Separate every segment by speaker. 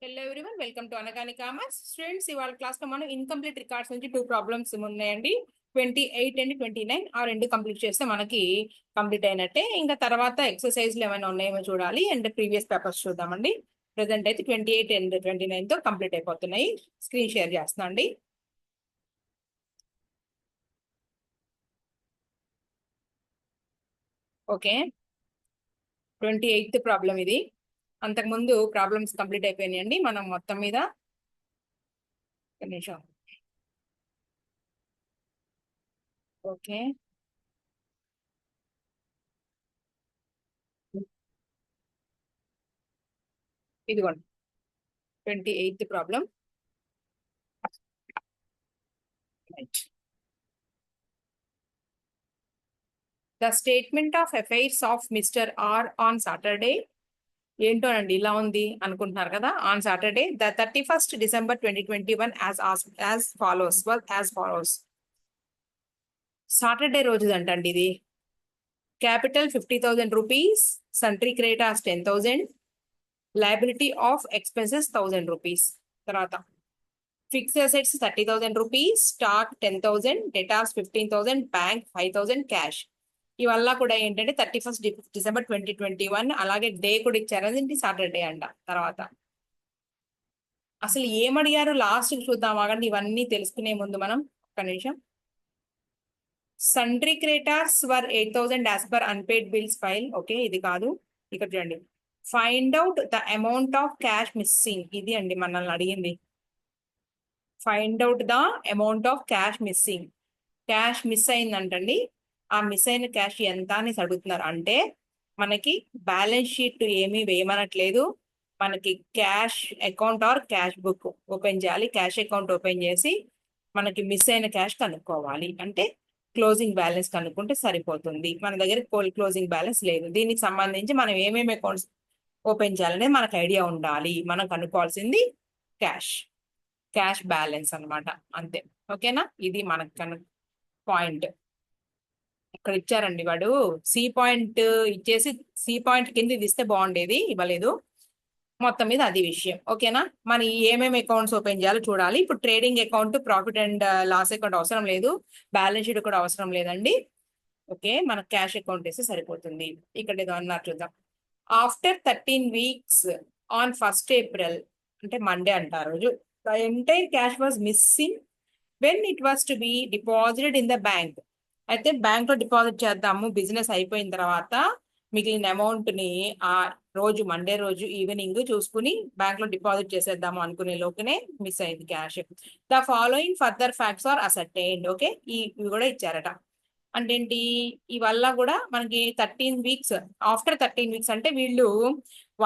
Speaker 1: Hello everyone, welcome to Anagani Commerce. Students, ఇవాళ class లో మనం ఇన్కంప్లీట్ రికార్డ్స్ నుంచి 2 ప్రాబ్లమ్స్ ఉన్నాయండి. 28 అండ్ 29 ఆ రెండు కంప్లీట్ చేస్తే మనకి కంప్లీట్ అయినట్టే. ఇంకా తర్వాత ఎక్సర్సైజ్లు ఏమైనా ఉన్నాయేమో చూడాలి అండ్ ప్రీవియస్ పేపర్స్ చూద్దామండి. ప్రెసెంట్ అయితే 28 అండ్ 29 తో కంప్లీట్ అయిపోతున్నాయి. స్క్రీన్ షేర్ చేస్తున్నా అండి. ఓకే, 28th ప్రాబ్లం ఇది. అంతకుముందు ప్రాబ్లమ్స్ కంప్లీట్ అయిపోయినాయండి. మనం మొత్తం మీద ఒక నిమిషం. ఓకే, ఇదిగోండి 28th problem. The statement of affairs of Mr. R on Saturday ఏంటోనండి ఇలా ఉంది అనుకుంటున్నారు కదా. On Saturday the 31st December 2021 as follows. Saturday రోజుదంటండి ఇది. Capital 50,000 rupees, sundry creditors 10,000, liability of expenses 1,000 rupees. తర్వాత fixed assets 30,000 rupees, stock 10,000, debtors 15,000, bank 5,000, cash. ఇవల్ల కూడా ఏంటంటే 31st December 2021 అలాగే డే కూడా ఇచ్చారు. అదేంటి సాటర్డే అంట. తర్వాత అసలు ఏమడిగారు లాస్ట్ చూద్దాం ఆగండి. ఇవన్నీ తెలుసుకునే ముందు మనం ఒక నిమిషం. Sundry creditors were 8,000 as per unpaid bills file. Okay, ఇది కాదు, ఇక్కడ చూడండి. Find out the amount of cash missing. ఇది అండి మనల్ని అడిగింది. Find out the amount of cash missing. Cash miss అయిందంటండి. ఆ మిస్ అయిన క్యాష్ ఎంత అని అడుగుతున్నారు. అంటే మనకి బ్యాలెన్స్ షీట్ ఏమీ వేయమనట్లేదు. మనకి cash account or cash book open చేయాలి. క్యాష్ అకౌంట్ ఓపెన్ చేసి మనకి మిస్ అయిన క్యాష్ కనుక్కోవాలి. అంటే క్లోజింగ్ బ్యాలెన్స్ కనుక్కుంటే సరిపోతుంది. మన దగ్గర క్లోజింగ్ బ్యాలెన్స్ లేదు. దీనికి సంబంధించి మనం ఏమేమి అకౌంట్స్ ఓపెన్ చేయాలనేది మనకు ఐడియా ఉండాలి. మనం కనుక్కోవాల్సింది క్యాష్ బ్యాలెన్స్ అనమాట. అంతే. ఓకేనా, ఇది మనకు పాయింట్. ఇక్కడ ఇచ్చారండి వాడు సి పాయింట్ ఇచ్చేసి సి పాయింట్ కింద ఇది ఇస్తే బాగుండేది, ఇవ్వలేదు. మొత్తం మీద అది విషయం. ఓకేనా, మన ఏమేమి అకౌంట్స్ ఓపెన్ చేయాలో చూడాలి. ఇప్పుడు trading account, profit and loss account అవసరం లేదు, బ్యాలెన్స్ షీట్ కూడా అవసరం లేదండి. ఓకే, మన క్యాష్ అకౌంట్ వేస్తే సరిపోతుంది. ఇక్కడ ఏదో అన్నారు చూద్దాం. After 13 weeks on 1st April అంటే మండే అంటారు రోజు, the entire cash was missing when it was to be deposited in the bank. అయితే బ్యాంక్ లో డిపాజిట్ చేద్దాము బిజినెస్ అయిపోయిన తర్వాత మిగిలిన అమౌంట్ ని ఆ రోజు మండే రోజు ఈవినింగ్ చూసుకుని బ్యాంక్ లో డిపాజిట్ చేసేద్దాము అనుకునే లోపునే మిస్ అయింది cash. The following further facts are ascertained. Okay, ఇవి కూడా ఇచ్చారట. అంటే ఏంటి, ఇవల్ల కూడా మనకి 13 weeks, ఆఫ్టర్ 13 weeks అంటే వీళ్ళు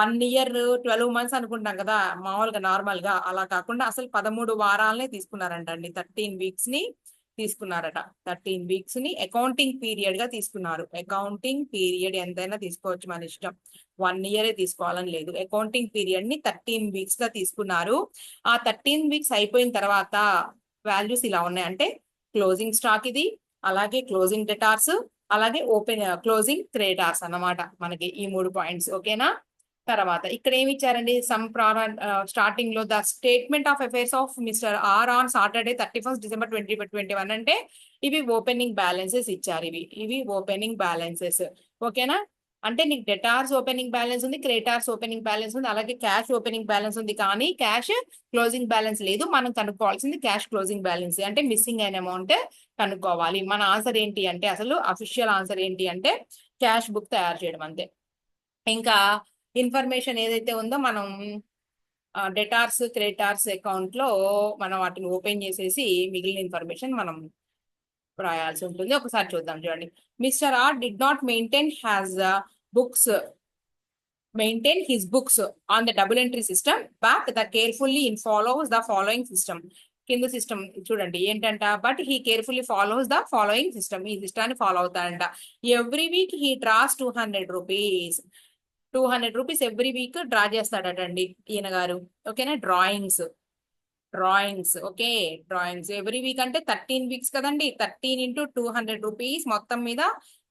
Speaker 1: 1 year 12 months అనుకుంటాం కదా మామూలుగా నార్మల్ గా. అలా కాకుండా అసలు 13 వారాలనే తీసుకున్నారంట అండి. 13 weeks ని తీసుకున్నారట. 13 weeks ని అకౌంటింగ్ పీరియడ్ గా తీసుకున్నారు. అకౌంటింగ్ పీరియడ్ ఎంతైనా తీసుకోవచ్చు, మన ఇష్టం. 1 year తీసుకోవాలని లేదు. అకౌంటింగ్ పీరియడ్ ని 13 weeks గా తీసుకున్నారు. ఆ 13 weeks అయిపోయిన తర్వాత వాల్యూస్ ఇలా ఉన్నాయి. అంటే క్లోజింగ్ స్టాక్ ఇది, అలాగే క్లోజింగ్ డెటార్స్, అలాగే క్లోజింగ్ క్రెడిటార్స్ అన్నమాట. మనకి ఈ 3 పాయింట్స్. ఓకేనా. తర్వాత ఇక్కడ ఏమి ఇచ్చారండి, స్టార్టింగ్ లో the statement of affairs of mister R on Saturday 31st December 2021 అంటే ఇవి ఓపెనింగ్ బ్యాలెన్సెస్ ఇచ్చారు. ఇవి ఓపెనింగ్ బ్యాలెన్సెస్. ఓకేనా. అంటే నీకు డెటార్స్ ఓపెనింగ్ బ్యాలెన్స్ ఉంది, క్రెడిటార్స్ ఓపెనింగ్ బ్యాలెన్స్ ఉంది, అలాగే క్యాష్ ఓపెనింగ్ బ్యాలెన్స్ ఉంది. కానీ క్యాష్ క్లోజింగ్ బ్యాలెన్స్ లేదు. మనం కనుక్కోవాల్సింది క్యాష్ క్లోజింగ్ బ్యాలెన్స్. అంటే మిస్సింగ్ అయిన అమౌంట్ కనుక్కోవాలి. మన ఆన్సర్ ఏంటి అంటే, అసలు అఫీషియల్ ఆన్సర్ ఏంటి అంటే క్యాష్ బుక్ తయారు చేయడం. అంతే. ఇంకా ఇన్ఫర్మేషన్ ఏదైతే ఉందో మనం డెటార్స్ క్రెడిటార్స్ అకౌంట్ లో మనం వాటిని ఓపెన్ చేసేసి మిగిలిన ఇన్ఫర్మేషన్ మనం రాయాల్సి ఉంటుంది. ఒకసారి చూద్దాం. చూడండి. Mister or did not maintain his books on the double entry system, but the carefully follows the following system. కింద సిస్టమ్ చూడండి ఏంటంట, but he carefully follows the following system. ఈ సిస్టాన్ని ఫాలో అవుతాడంట. Every week he draws 200 rupees. 200 rupees every week draw చేస్తాడటండి ఈయన గారు. ఓకేనా. Drawings. Okay, drawings every week అంటే 13 weeks కదండి. 13 into 200 రూపీస్ మొత్తం మీద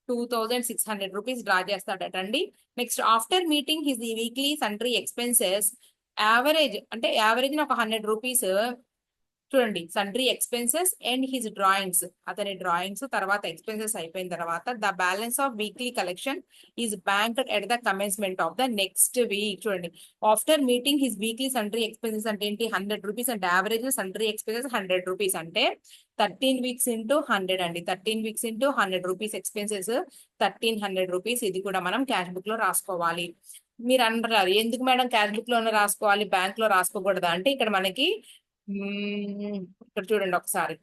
Speaker 1: 2,600 రూపీస్ డ్రా చేస్తాడటండి. Next, after meeting his weekly sundry expenses average అంటే యావరేజ్ ఒక 100 రూపీస్ చూడండి, sundry expenses and his drawings, అతని డ్రాయింగ్స్ తర్వాత ఎక్స్పెన్సెస్ అయిపోయిన తర్వాత the balance of weekly collection is banked at the commencement of the next week. చూడండి, after meeting his weekly sundry expenses అంటే ఏంటి, 100 రూపీస్ అంటే యావరేజ్ సన్డ్రీ ఎక్స్పెన్సెస్ 100 రూపీస్ అంటే 13 weeks into 100 అండి. 13 weeks into 100 rupees expenses 1300 rupees. ఇది కూడా మనం cash book లో రాసుకోవాలి. మీరు అంటారు ఎందుకు మేడం క్యాష్ బుక్ లోనే రాసుకోవాలి, బ్యాంక్ లో రాసుకోకూడదా అంటే, ఇక్కడ మనకి ఇక్కడ చూడండి ఒకసారి,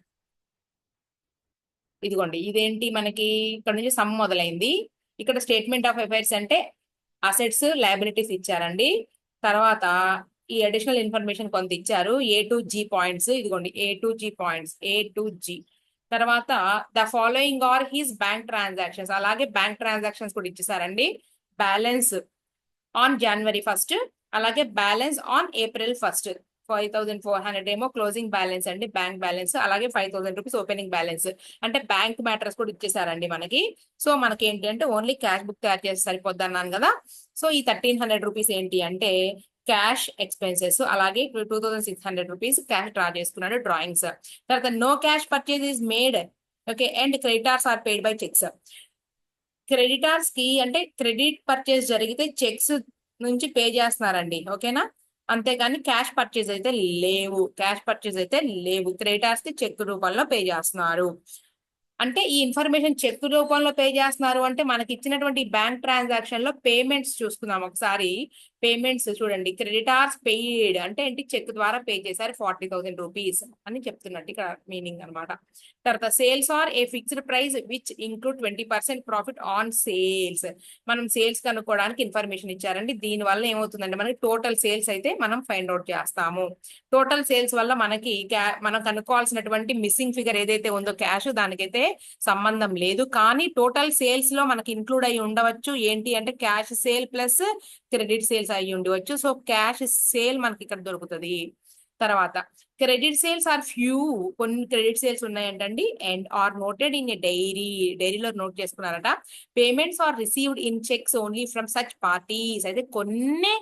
Speaker 1: ఇదిగోండి ఇదేంటి మనకి ఇక్కడ నుంచి సమ్ మొదలైంది. ఇక్కడ స్టేట్మెంట్ ఆఫ్ అఫైర్స్ అంటే అసెట్స్ లయబిలిటీస్ ఇచ్చారండి. తర్వాత ఈ అడిషనల్ ఇన్ఫర్మేషన్ కొంత ఇచ్చారు, A to G పాయింట్స్. ఇదిగోండి A to G points, A to G. తర్వాత the following are his bank transactions, అలాగే బ్యాంక్ ట్రాన్సాక్షన్స్ కూడా ఇచ్చేసారండి. బ్యాలెన్స్ ఆన్ January 1st, అలాగే బ్యాలెన్స్ ఆన్ April 1st. 5400 ఏమో క్లోజింగ్ బ్యాలెన్స్ అండి, బ్యాంక్ బ్యాలెన్స్. అలాగే 5000 rupees opening balance. అంటే బ్యాంక్ మ్యాటర్స్ కూడా ఇచ్చేసారండి మనకి. సో మనకి ఏంటి అంటే ఓన్లీ క్యాష్ బుక్ తయారు చేసి సరిపోద్ది అన్నాను కదా. సో ఈ 1300 రూపీస్ ఏంటి అంటే క్యాష్ ఎక్స్పెన్సెస్, అలాగే 2600 రూపీస్ క్యాష్ డ్రా చేసుకున్నాడు డ్రాయింగ్స్. తర్వాత no cash purchase is made, okay, and creditors are paid by cheques. Creditors కి అంటే క్రెడిట్ పర్చేస్ జరిగితే చెక్స్ నుంచి పే చేస్తున్నారండి, ఓకేనా. అంతేగాని క్యాష్ పర్చేజ్ అయితే లేవు, క్యాష్ పర్చేజ్ అయితే లేవు. క్రెడిటార్స్ కి చెక్ రూపంలో పే చేస్తున్నారు. అంటే ఈ ఇన్ఫర్మేషన్ చెక్ రూపంలో పే చేస్తున్నారు అంటే మనకి ఇచ్చినటువంటి బ్యాంక్ ట్రాన్సాక్షన్ లో పేమెంట్స్ చూసుకుందాం ఒకసారి. పేమెంట్స్ చూడండి, క్రెడిటార్స్ పెయిడ్ అంటే ఏంటి, చెక్ ద్వారా పే చేశారు 40,000 రూపీస్ అని చెప్తున్నట్టు ఇక్కడ మీనింగ్ అనమాట. తర్వాత sales are a fixed price which include 20% profit on sales. మనం సేల్స్ కనుక్కోవడానికి ఇన్ఫర్మేషన్ ఇచ్చారండి. దీని వల్ల ఏమవుతుందంటే మనకి టోటల్ సేల్స్ అయితే మనం ఫైండ్ అవుట్ చేస్తాము. టోటల్ సేల్స్ వల్ల మనకి మనం కనుక్కోవాల్సినటువంటి మిస్సింగ్ ఫిగర్ ఏదైతే ఉందో క్యాష్, దానికైతే సంబంధం లేదు. కానీ టోటల్ సేల్స్ లో మనకి ఇంక్లూడ్ అయ్యి ఉండవచ్చు ఏంటి అంటే cash sale plus credit sales అయ్యి ఉండవచ్చు. సో క్యాష్ సేల్ మనకి ఇక్కడ దొరుకుతుంది. తర్వాత క్రెడిట్ సేల్స్ ఆర్ ఫ్యూ, కొన్ని క్రెడిట్ సేల్స్ ఉన్నాయంటండి. And are noted in a డైరీలో నోట్ చేసుకున్నారట. Payments are received in cheques only from such parties. అయితే కొన్ని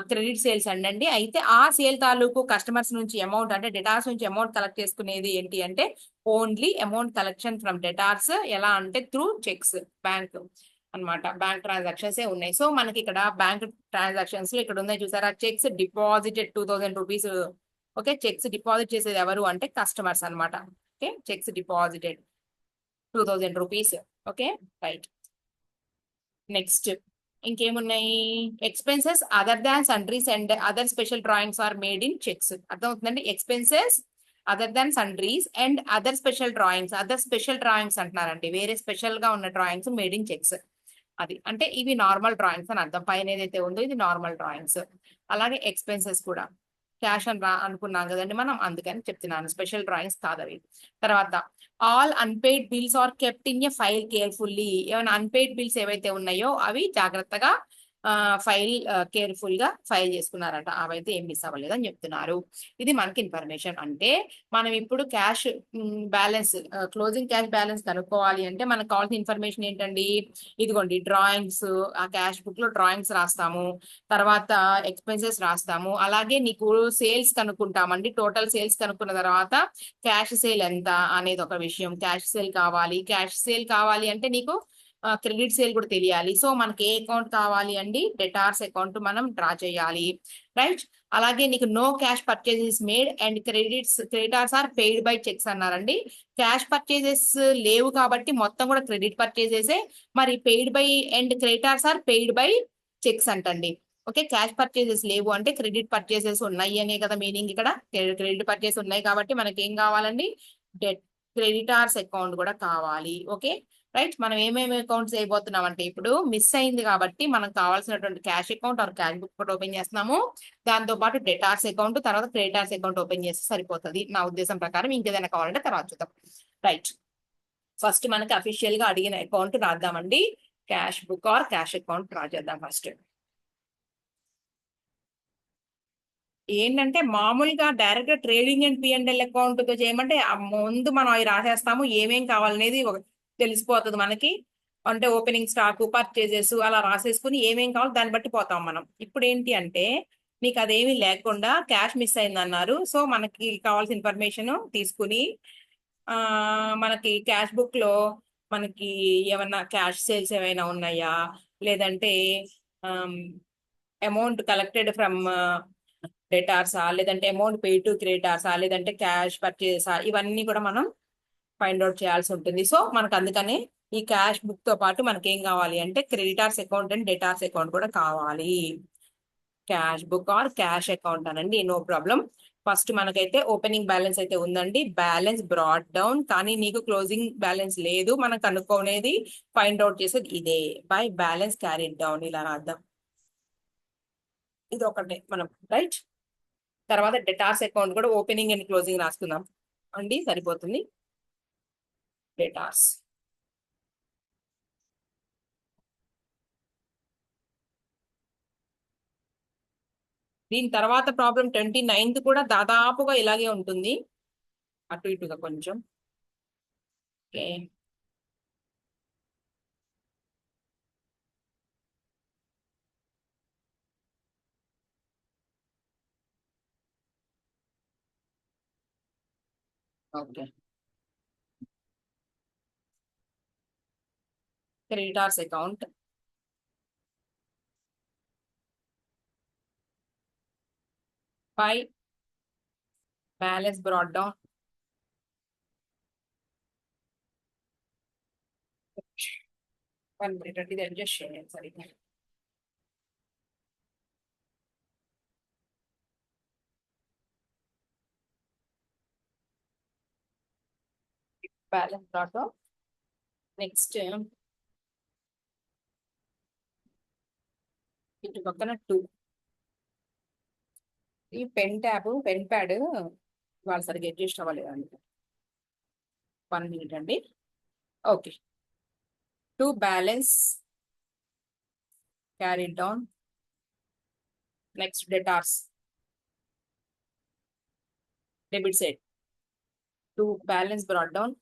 Speaker 1: క్రెడిట్ సేల్స్ అండి. అయితే ఆ సేల్ తాలూకు కస్టమర్స్ నుంచి అమౌంట్ అంటే డెటార్స్ నుంచి అమౌంట్ కలెక్ట్ చేసుకునేది ఏంటి అంటే only amount collection from debtors. ఎలా అంటే త్రూ చెక్స్, బ్యాంక్ అన్నమాట. బ్యాంక్ ట్రాన్సాక్షన్స్ ఏ ఉన్నాయి. సో మనకి ఇక్కడ బ్యాంక్ ట్రాన్సాక్షన్స్ లో ఇక్కడ ఉన్నాయి చూసారా, cheques deposited 2000 rupees. Okay, cheques deposit చేసేది ఎవరు అంటే కస్టమర్స్ అన్నమాట. Okay, cheques deposited 2000 rupees. Okay, right. Next ఇంకేమున్నాయి, expenses other than sundries and other special drawings are made in cheques. అర్థమవుతుందండి, expenses other than sundries and other special drawings. Other special drawings అంటున్నారండి, వేరే special గా ఉన్న drawings made in checks. అది అంటే ఇవి normal drawings అని అర్థం. పైన ఏదైతే ఉందో ఇది నార్మల్ డ్రాయింగ్స్. అలాగే ఎక్స్పెన్సెస్ కూడా క్యాష్ అని అనుకున్నాం కదండి మనం, అందుకని చెప్తున్నాను, స్పెషల్ డ్రాయింగ్స్ కాదవి. తర్వాత all unpaid bills are kept in a file carefully. ఏమైనా అన్పెయిడ్ బిల్స్ ఏవైతే ఉన్నాయో అవి జాగ్రత్తగా ఫైల్ కేర్ఫుల్ గా ఫైల్ చేసుకున్నారట. అవైతే ఏం మిస్ అవ్వలేదు అని చెప్తున్నారు. ఇది మనకి ఇన్ఫర్మేషన్. అంటే మనం ఇప్పుడు cash balance, closing cash balance కనుక్కోవాలి అంటే మనకు కావాల్సిన ఇన్ఫర్మేషన్ ఏంటండి, ఇదిగోండి డ్రాయింగ్స్. ఆ క్యాష్ బుక్ లో డ్రాయింగ్స్ రాస్తాము, తర్వాత ఎక్స్పెన్సెస్ రాస్తాము, అలాగే నీకు సేల్స్ కనుక్కుంటామండి. టోటల్ సేల్స్ కనుక్కున్న తర్వాత క్యాష్ సేల్ ఎంత అనేది ఒక విషయం. క్యాష్ సేల్ కావాలి, క్యాష్ సేల్ కావాలి అంటే నీకు క్రెడిట్ సేల్ కూడా తెలియాలి. సో మనకి ఏ అకౌంట్ కావాలి అండి, డెటార్స్ అకౌంట్ మనం డ్రా చేయాలి, రైట్. అలాగే నీకు no cash purchases made and creditors are paid by cheques అన్నారండి. క్యాష్ పర్చేజెస్ లేవు కాబట్టి మొత్తం కూడా క్రెడిట్ పర్చేజెసే. మరి paid by and creditors are paid by cheques అంటండి. ఓకే, క్యాష్ పర్చేజెస్ లేవు అంటే క్రెడిట్ పర్చేజెస్ ఉన్నాయి అనే కదా మీనింగ్. ఇక్కడ క్రెడిట్ పర్చేస్ ఉన్నాయి కాబట్టి మనకి ఏం కావాలండి, క్రెడిటార్స్ అకౌంట్ కూడా కావాలి. Okay, right. మనం ఏమేమి అకౌంట్స్ వేయబోతున్నాం అంటే ఇప్పుడు మిస్ అయింది కాబట్టి మనకు కావాల్సినటువంటి cash account or cash book కూడా ఓపెన్ చేస్తున్నాము. దాంతో పాటు డెటార్స్ అకౌంట్, తర్వాత క్రెడిటార్స్ అకౌంట్ ఓపెన్ చేస్తే సరిపోతుంది నా ఉద్దేశం ప్రకారం. ఇంకేదైనా కావాలంటే తర్వాత చూద్దాం, రైట్. ఫస్ట్ మనకి అఫీషియల్ గా అడిగిన అకౌంట్ రాద్దామండి. Cash book or cash account draw చేద్దాం ఫస్ట్. ఏంటంటే మామూలుగా direct trading and P&L account తో చేయమంటే ముందు మనం అవి రాసేస్తాము, ఏమేం కావాలనేది తెలిసిపోతుంది మనకి. అంటే ఓపెనింగ్ స్టాక్, పర్చేజెస్ అలా రాసేసుకుని ఏమేం కావాలో దాన్ని బట్టి పోతాం మనం. ఇప్పుడు ఏంటి అంటే మీకు అదేమీ లేకుండా క్యాష్ మిస్ అయింది అన్నారు. సో మనకి కావాల్సిన ఇన్ఫర్మేషన్ తీసుకుని మనకి క్యాష్ బుక్ లో మనకి ఏమన్నా క్యాష్ సేల్స్ ఏమైనా ఉన్నాయా, లేదంటే అమౌంట్ కలెక్టెడ్ ఫ్రమ్ డెటార్సా, లేదంటే అమౌంట్ పే టు క్రెడిటార్సా, లేదంటే క్యాష్ పర్చేసా, ఇవన్నీ కూడా మనం ఫైండ్ అవుట్ చేయాల్సి ఉంటుంది. సో మనకు అందుకని ఈ క్యాష్ బుక్ తో పాటు మనకి ఏం కావాలి అంటే creditors account and debtors account కూడా కావాలి. Cash book or cash account అనండి, నో ప్రాబ్లం. ఫస్ట్ మనకైతే ఓపెనింగ్ బ్యాలెన్స్ అయితే ఉందండి, బ్యాలెన్స్ బ్రాట్ డౌన్, కానీ నీకు క్లోజింగ్ బ్యాలెన్స్ లేదు. మనం కనుక్కునేది ఫైండ్ అవుట్ చేసేది ఇదే, బై బ్యాలెన్స్ క్యారీడ్ డౌన్, ఇలా రాద్దాం. ఇది ఒకటే మనం రైట్. తర్వాత డెటార్స్ అకౌంట్ కూడా ఓపెనింగ్ అండ్ క్లోజింగ్ రాసుకుందాం అండి, సరిపోతుంది. డెటార్స్ దీని తర్వాత ప్రాబ్లం 29th కూడా దాదాపుగా ఇలాగే ఉంటుంది, అటు ఇటుగా కొంచెం. Okay, okay. Creditors account by balance brought down, one minute అండి, ఇది అడ్జస్ట్ చేయండి సరిగ్గా. బ్యాలెన్స్ బ్రాట్ డౌన్, నెక్స్ట్ ఇటు పక్కన 2. ఈ పెన్ ట్యాబ్ పెన్ ప్యాడ్ వాళ్ళు సరిగ్గా అడ్జస్ట్ అవ్వలేదండి, 1 మినిట్ అండి. Okay, 2 balance carried down, next debtors debit side, 2 balance brought down,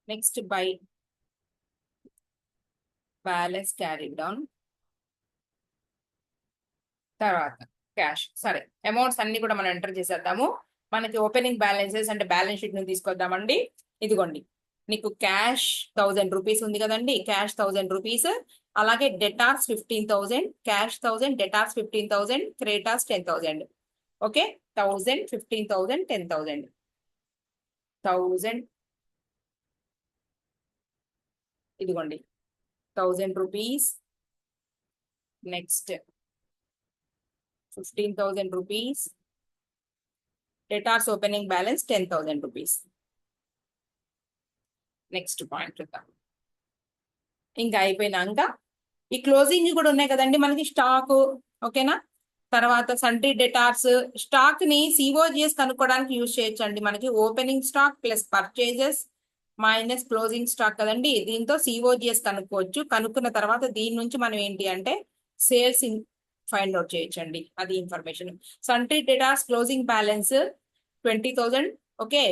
Speaker 1: next by balance carried down, తర్వాత క్యాష్. సరే, అమౌంట్స్ అన్ని కూడా మనం ఎంటర్ చేసేద్దాము. మనకి ఓపెనింగ్ బ్యాలెన్సెస్ అంటే బ్యాలెన్స్ షీట్ ని తీసుకొద్దామండి. ఇదిగోండి, నీకు క్యాష్ 1000 రూపీస్ ఉంది కదండి, క్యాష్ 1000 రూపీస్. అలాగే debtors 15,000, cash 1000, debtors 15,000, creditors 10,000. Okay, 1000, 15,000, 10,000, 1000. ఇదిగోండి 1000 rupees, next 15,000 rupees, debtors opening balance 10,000 rupees. Next point చూద్దాం. ఇంకా అయిపోయినాక ఈ క్లోజింగ్ కూడా ఉన్నాయి కదండి మనకి స్టాక్, ఓకేనా. తర్వాత సండ్రీ డెటార్స్, స్టాక్ ని సిఓజిఎస్ కనుక్కోవడానికి యూజ్ చేయొచ్చండి. మనకి opening stock plus purchases minus closing stock కదండి, దీంతో సిఓజిఎస్ కనుక్కోవచ్చు. కనుక్కున్న తర్వాత దీని నుంచి మనం ఏంటి అంటే సేల్స్ ఫైండ్ అవుట్ చేయొచ్చండి, అది information. Sundry debtors closing balance 20,000. Okay,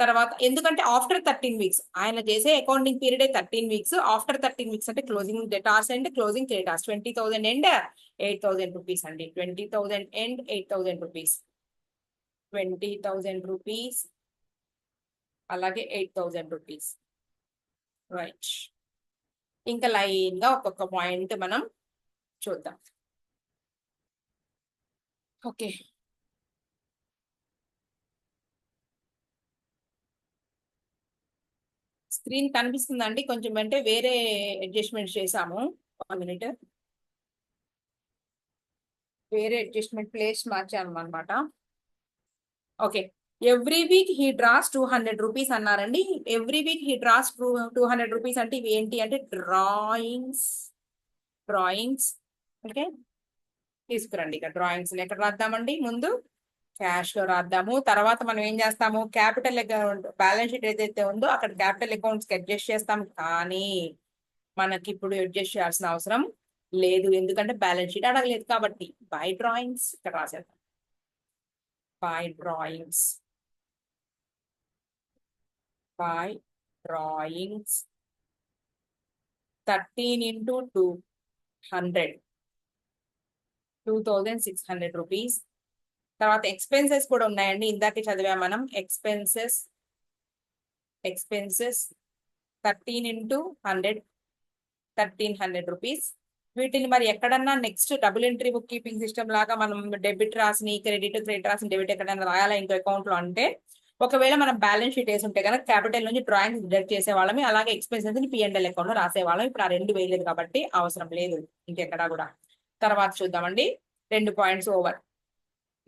Speaker 1: తర్వాత ఎందుకంటే ఆఫ్టర్ 13 వీక్స్ ఆయన చేసే accounting period 13 weeks. After 13 weeks అంటే closing debtors and closing creditors 20,000 and 8,000 rupees అండి. 20,000 అండ్ 8,000 రూపీస్, 20,000 రూపీస్, అలాగే 8,000 రూపీస్, రైట్. ఇంకా లైన్ గా ఒక్కొక్క పాయింట్ మనం చూద్దాం. ఓకే, స్క్రీన్ కనిపిస్తుందండి కొంచెం, అంటే వేరే అడ్జస్ట్మెంట్ చేసాము. 1 మినిట్, వేరే అడ్జస్ట్మెంట్ ప్లేస్ మార్చాము అనమాట. Okay, every week he draws 200 rupees అన్నారండి. Every week he draws 200 rupees అంటే ఇవి ఏంటి అంటే డ్రాయింగ్స్. డ్రాయింగ్స్, ఓకే, తీసుకురండి. ఇక్కడ డ్రాయింగ్స్ ఎక్కడ రాద్దామండి, ముందు క్యాష్ లో రాద్దాము. తర్వాత మనం ఏం చేస్తాము, క్యాపిటల్ అకౌంట్ బ్యాలెన్స్ షీట్ ఏదైతే ఉందో అక్కడ క్యాపిటల్ అకౌంట్స్ కి అడ్జస్ట్ చేస్తాం, కానీ మనకి ఇప్పుడు అడ్జస్ట్ చేయాల్సిన అవసరం లేదు, ఎందుకంటే బ్యాలెన్స్ షీట్ అడగలేదు కాబట్టి. బై డ్రాయింగ్స్ ఇక్కడ రాసేద్దాం, by drawings, by drawings 13 into 2, 100, 2600 rupees. తర్వాత ఎక్స్పెన్సెస్ కూడా ఉన్నాయండి, ఇందాక చదివా మనం. Expenses 13 into 100, 1300 rupees. వీటిని మరి ఎక్కడన్నా next double entry bookkeeping system లాగా మనం డెబిట్ రాసి క్రెడిట్ రాసి డెబిట్ ఎక్కడైనా రాయాలా ఇంకో అకౌంట్ లో అంటే, ఒకవేళ మనం బ్యాలెన్స్ షీట్ వేసి ఉంటే కనుక క్యాపిటల్ నుంచి డ్రాయింగ్ డిడక్ట్ చేసే వాళ్ళమి, అలాగే ఎక్స్పెన్సెస్ ని P&L అకౌంట్ లో రాసేవాళ్ళం. ఇప్పుడు ఆ రెండు వేయలేదు కాబట్టి అవసరం లేదు ఇంకెక్కడా కూడా. తర్వాత చూద్దామండి, 2 points over.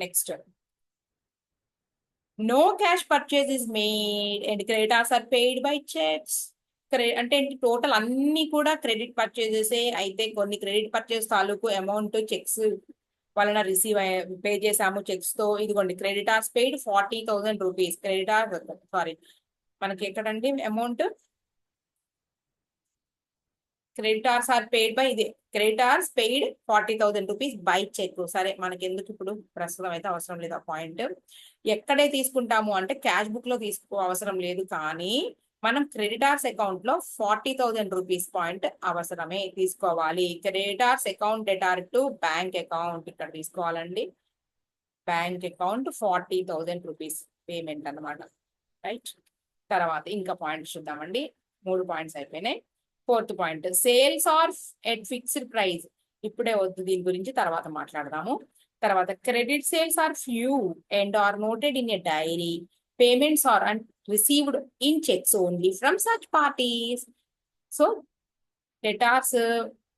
Speaker 1: Next, no cash purchase is made and creditors are paid by cheques. అంటే టోటల్ అన్ని కూడా క్రెడిట్ పర్చేజెస్ అయితే, కొన్ని క్రెడిట్ పర్చేజ్ తాలూకు అమౌంట్ చెక్స్ వలన పే చేసాము చెక్స్ తో. ఇదిగోండి, క్రెడిటార్స్ పెయిడ్ 40,000 రూపీస్. సారీ, మనకి ఎక్కడండి amount? Creditors are paid by, ఇది creditors paid 40,000 rupees by cheque. సరే, మనకి ఎందుకు ఇప్పుడు, ప్రస్తుతం అయితే అవసరం లేదు ఆ పాయింట్. ఎక్కడే తీసుకుంటాము అంటే క్యాష్ బుక్ లో తీసుకో అవసరం లేదు, కానీ మనం క్రెడిటార్స్ అకౌంట్ లో 40,000 రూపీస్ పాయింట్ అవసరమే తీసుకోవాలి. Creditors account debtor to bank account ఇక్కడ తీసుకోవాలండి. బ్యాంక్ అకౌంట్ 40,000 రూపీస్ పేమెంట్ అనమాట. రైట్. తర్వాత ఇంకా పాయింట్స్ చూద్దామండి, 3 పాయింట్స్ అయిపోయినాయి. 4th point, sales are at fixed price. ఇప్పుడే వద్దు, దీని గురించి తర్వాత మాట్లాడదాము. తర్వాత credit sales are few and are noted in a diary. Payments are and received in cheques only from such parties. So debtors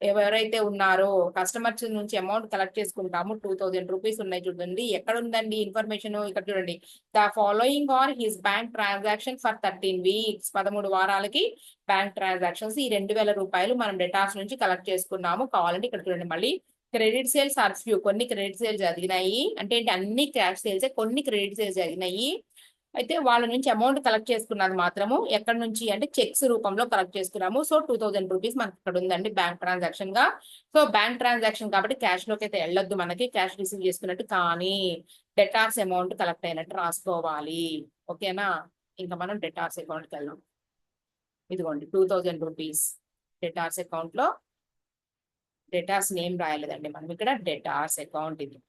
Speaker 1: ఎవరైతే ఉన్నారో కస్టమర్స్ నుంచి అమౌంట్ కలెక్ట్ చేసుకుంటాము, 2,000 రూపీస్ ఉన్నాయి చూడండి. ఎక్కడ ఉందండి ఇన్ఫర్మేషన్? ఇక్కడ చూడండి. The following are his bank transaction for 13 weeks. 13 వారాలకి బ్యాంక్ ట్రాన్సాక్షన్స్. ఈ 2,000 రూపాయలు మనం డెటార్స్ నుంచి కలెక్ట్ చేసుకున్నాము. కావాలంటే ఇక్కడ చూడండి మళ్ళీ. క్రెడిట్ సేల్స్ ఆర్ ఫ్యూ, కొన్ని క్రెడిట్ సేల్స్ జరిగినాయి. అంటే అన్ని క్యాష్ సేల్స్, కొన్ని క్రెడిట్ సేల్స్ జరిగినాయి. అయితే వాళ్ళ నుంచి అమౌంట్ కలెక్ట్ చేసుకున్నది మాత్రము ఎక్కడి నుంచి అంటే చెక్స్ రూపంలో కలెక్ట్ చేసుకున్నాము. సో 2,000 రూపీస్ మనకి ఇక్కడ ఉందండి బ్యాంక్ ట్రాన్సాక్షన్ గా. సో బ్యాంక్ ట్రాన్సాక్షన్ కాబట్టి క్యాష్ లోకి అయితే వెళ్ళొద్దు, మనకి క్యాష్ రిసీవ్ చేసుకున్నట్టు, కానీ డెటార్స్ అమౌంట్ కలెక్ట్ అయినట్టు రాసుకోవాలి. ఓకేనా? ఇంకా మనం డెటార్స్ అకౌంట్కి వెళ్దాం. ఇదిగోండి 2,000 రూపీస్ డెటార్స్ అకౌంట్ లో. డెటార్స్ నేమ్ రాయలేదండి మనం ఇక్కడ, డెటార్స్ అకౌంట్. ఇది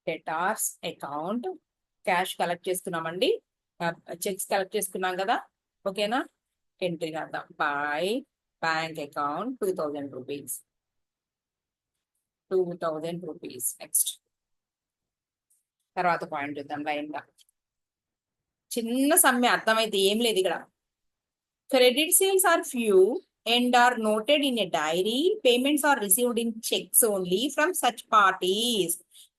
Speaker 1: డెటార్స్ అకౌంట్. క్యాష్ కలెక్ట్ చేసుకున్నామండి, చెక్స్ కలెక్ట్ చేసుకున్నాం కదా. ఓకేనా? ఎంట్రీ రాద్దాం. By bank account 2,000 rupees. 2,000 rupees. Next తర్వాత పాయింట్ చూద్దాం లైన్ గా. చిన్న సమ్మె అర్థమైతే ఏం లేదు ఇక్కడ. Credit sales are few and are noted in a diary. Payments are received in checks only from such parties.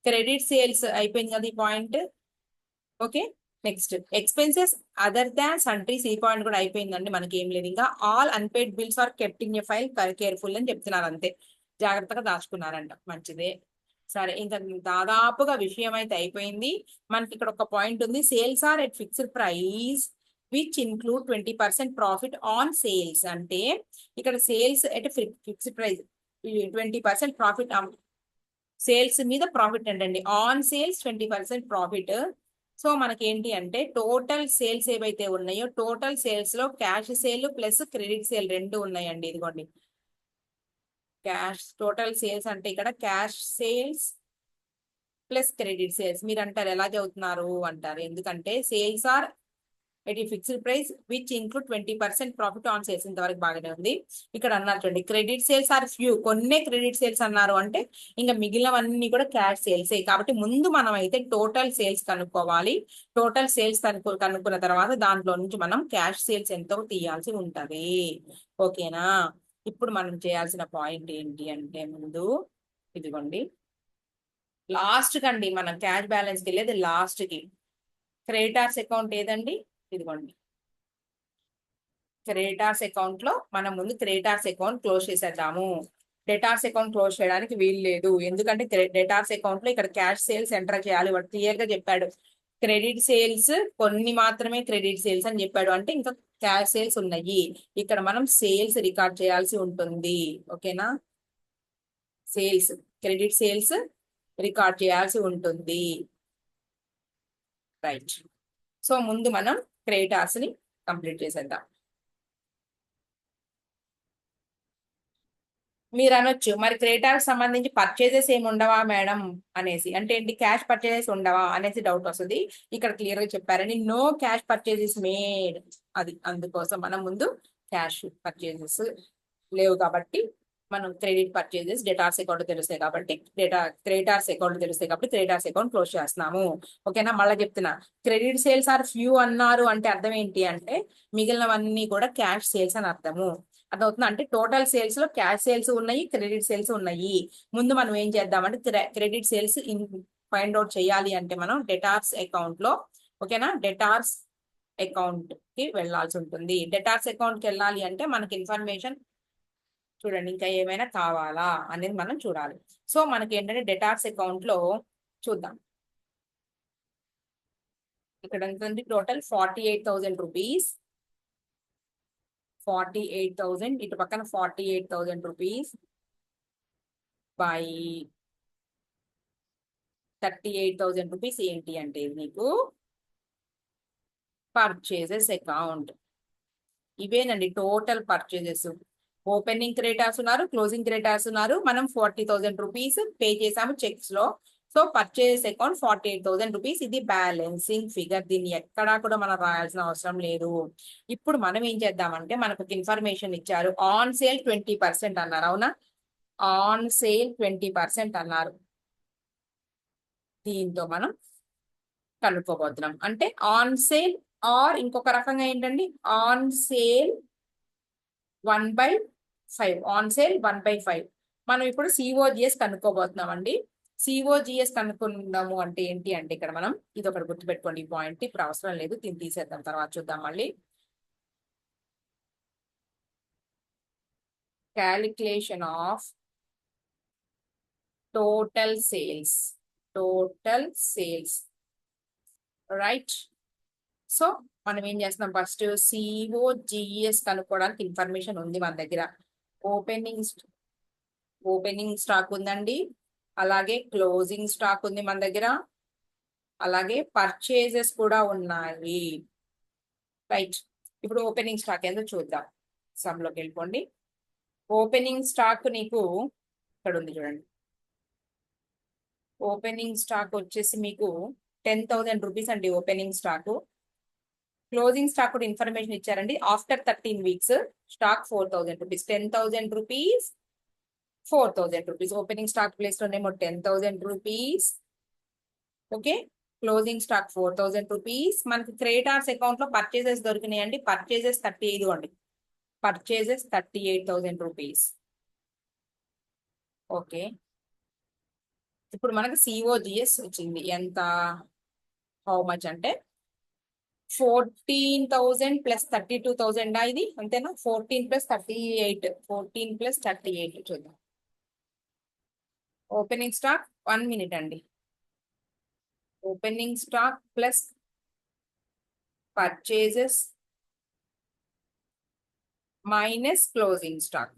Speaker 1: Credit sales అయిపోయింది కదా ఈ point. Okay. Next, expenses other than sundries. ఈ పాయింట్ కూడా అయిపోయిందండి, మనకి ఏం లేదు ఇంకా. All unpaid bills are kept in a file careful అని చెప్తున్నారు, అంతే. జాగ్రత్తగా దాచుకున్నారంట, మంచిదే. సరే, ఇంకా దాదాపుగా విషయం అయితే అయిపోయింది. మనకి ఇక్కడ ఒక పాయింట్ ఉంది, sales are at fixed price which include 20% profit on sales. అంటే ఇక్కడ sales at fixed price, 20% profit sales మీద ప్రాఫిట్ అంటండి. On sales 20% profit. సో మనకి ఏంటి అంటే టోటల్ సేల్స్ ఏవైతే ఉన్నాయో, టోటల్ సేల్స్ లో cash sale plus credit sale రెండు ఉన్నాయండి. ఇదిగోండి, క్యాష్ టోటల్ సేల్స్ అంటే ఇక్కడ cash sales plus credit sales. మీరు అంటారు ఎలా చదువుతున్నారు అంటారు, ఎందుకంటే sales are at fixed price which include 20% profit on sales. ఇంతవరకు బాగానే ఉంది. ఇక్కడ అన్నారు చూడండి, క్రెడిట్ సేల్స్ ఆర్ ఫ్యూ, కొన్నే క్రెడిట్ సేల్స్ అన్నారు అంటే ఇంకా మిగిలినవన్నీ కూడా క్యాష్ సేల్సే. కాబట్టి ముందు మనం అయితే టోటల్ సేల్స్ కనుక్కోవాలి. టోటల్ సేల్స్ కనుక్కున్న తర్వాత దాంట్లో నుంచి మనం క్యాష్ సేల్స్ ఎంతో తీయాల్సి ఉంటది. ఓకేనా? ఇప్పుడు మనం చేయాల్సిన పాయింట్ ఏంటి అంటే, ముందు ఇదిగోండి లాస్ట్ కండి, మనం క్యాష్ బ్యాలెన్స్కి వెళ్ళేది లాస్ట్ కి. క్రెడిటార్స్ అకౌంట్ ఏదండి? ఇదిగోండి, క్రెడిటార్స్ అకౌంట్ లో మనం ముందు క్రెడిటార్స్ అకౌంట్ క్లోజ్ చేసేద్దాము. డెటార్స్ అకౌంట్ క్లోజ్ చేయడానికి వీలు లేదు, ఎందుకంటే డెటార్స్ అకౌంట్ లో ఇక్కడ క్యాష్ సేల్స్ ఎంటర్ చేయాలి. వాడు క్లియర్ గా చెప్పాడు, క్రెడిట్ సేల్స్ కొన్ని మాత్రమే క్రెడిట్ సేల్స్ అని చెప్పాడు. అంటే ఇంకా క్యాష్ సేల్స్ ఉన్నాయి, ఇక్కడ మనం సేల్స్ రికార్డ్ చేయాల్సి ఉంటుంది. ఓకేనా? సేల్స్, క్రెడిట్ సేల్స్ రికార్డ్ చేయాల్సి ఉంటుంది. రైట్. సో ముందు మనం క్రెడిటార్స్ ని కంప్లీట్ చేసేద్దాం. మీరు అనొచ్చు మరి క్రెడిటార్కి సంబంధించి పర్చేజెస్ ఏమి ఉండవా మేడం అనేసి, అంటే ఏంటి క్యాష్ పర్చేజెస్ ఉండవా అనేసి డౌట్ వస్తుంది. ఇక్కడ క్లియర్ గా చెప్పారని నో క్యాష్ పర్చేజెస్ మేడ్, అది అందుకోసం మనం ముందు క్యాష్ పర్చేజెస్ లేవు కాబట్టి మనం క్రెడిట్ పర్చేజెస్ డెటార్స్ అకౌంట్ తెలుస్తాయి కాబట్టి క్రెడిటార్స్ అకౌంట్ తెలుస్తాయి కాబట్టి క్రెడిటార్స్ అకౌంట్ క్లోజ్ చేస్తున్నాము. ఓకేనా, మళ్ళీ చెప్తున్నా, క్రెడిట్ సేల్స్ ఆర్ ఫ్యూ అన్నారు అంటే అర్థం ఏంటి అంటే మిగిలినవన్నీ కూడా క్యాష్ సేల్స్ అని అర్థము. అర్థమవుతుంది, అంటే టోటల్ సేల్స్ లో క్యాష్ సేల్స్ ఉన్నాయి, క్రెడిట్ సేల్స్ ఉన్నాయి. ముందు మనం ఏం చేద్దామంటే క్రెడిట్ సేల్స్ ఫైండ్ అవుట్ చేయాలి అంటే మనం డెటార్స్ అకౌంట్ లో, ఓకేనా, డెటార్స్ అకౌంట్ కి వెళ్లాల్సి ఉంటుంది. డెటార్స్ అకౌంట్ కి వెళ్ళాలి అంటే మనకి ఇన్ఫర్మేషన్ చూడండి ఇంకా ఏమైనా కావాలా అనేది మనం చూడాలి. సో మనకి ఏంటంటే డెటార్స్ అకౌంట్ లో చూద్దాం, ఇక్కడ ఎంత ఉంది టోటల్ 48,000 రూపీస్, 48,000 ఇటు పక్కన 48,000 రూపీస్ బై 38,000 రూపీస్ ఏంటి అంటే మీకు పర్చేజెస్ అకౌంట్. ఇవేనండి టోటల్ పర్చేజెస్. ఓపెనింగ్ క్రెడిటార్స్ ఉన్నారు, క్లోజింగ్ క్రెడిటార్స్ ఉన్నారు. మనం 40,000 రూపీస్ పే చేసాము చెక్స్ లో. సో పర్చేస్ అకౌంట్ 48,000 రూపీస్, ఇది బ్యాలెన్సింగ్ ఫిగర్. దీన్ని ఎక్కడా కూడా మనం రాయాల్సిన అవసరం లేదు. ఇప్పుడు మనం ఏం చేద్దామంటే మనకు ఇన్ఫర్మేషన్ ఇచ్చారు, ఆన్ సేల్ 20% అన్నారు, అవునా, ఆన్ సేల్ 20% అన్నారు. దీంతో మనం కనుక్కోబోతున్నాం, అంటే ఆన్ సేల్ ఆర్ ఇంకొక రకంగా ఏంటండి ఆన్ సేల్ 1/5, ఆన్ సేల్ 1/5. మనం ఇప్పుడు సిఓజిఎస్ కనుక్కోబోతున్నాం అండి. సిఓజిఎస్ కనుక్కున్నాము అంటే ఏంటి అంటే ఇక్కడ మనం ఇది ఒకటి గుర్తుపెట్టుకోండి, ఈ పాయింట్ ఇప్పుడు అవసరం లేదు, దీన్ని తీసేద్దాం, తర్వాత చూద్దాం మళ్ళీ. Calculation of total sales, total sales, right. So మనం ఏం చేస్తున్నాం, ఫస్ట్ సిఓజిఎస్ కనుక్కోవడానికి ఇన్ఫర్మేషన్ ఉంది మన దగ్గర. ఓపెనింగ్ స్టాక్ ఉందండి, అలాగే క్లోజింగ్ స్టాక్ ఉంది మన దగ్గర, అలాగే పర్చేజెస్ కూడా ఉన్నాయి, రైట్. ఇప్పుడు ఓపెనింగ్ స్టాక్ ఏందో చూద్దాం, సమ్లోకి వెళ్ళిపోండి. ఓపెనింగ్ స్టాక్ నీకు ఇక్కడ ఉంది చూడండి, ఓపెనింగ్ స్టాక్ వచ్చేసి మీకు 10,000 రూపీస్ అండి ఓపెనింగ్ స్టాక్. క్లోజింగ్ స్టాక్ కూడా ఇన్ఫర్మేషన్ ఇచ్చారండి, after 13 weeks stock 4,000 rupees, 10,000 rupees 4,000 rupees. Opening stock place లోనేమో 10,000 rupees, okay, closing stock 4,000 rupees. మనకి క్రెడిటార్స్ అకౌంట్ లో పర్చేజెస్ దొరికినాయండి, పర్చేజెస్ 35 అండి, పర్చేజెస్ 38,000 రూపీస్, ఓకే. ఇప్పుడు మనకి సిఓజిఎస్ వచ్చింది ఎంత, హౌ మచ్ అంటే 14,000 ప్లస్ 32,000 ఇది అంతేనా, 14 ప్లస్ 38, 14 ప్లస్ 38 చూద్దాం. ఓపెనింగ్ స్టాక్ 1 మినిట్ అండి, opening stock plus purchases minus closing stock.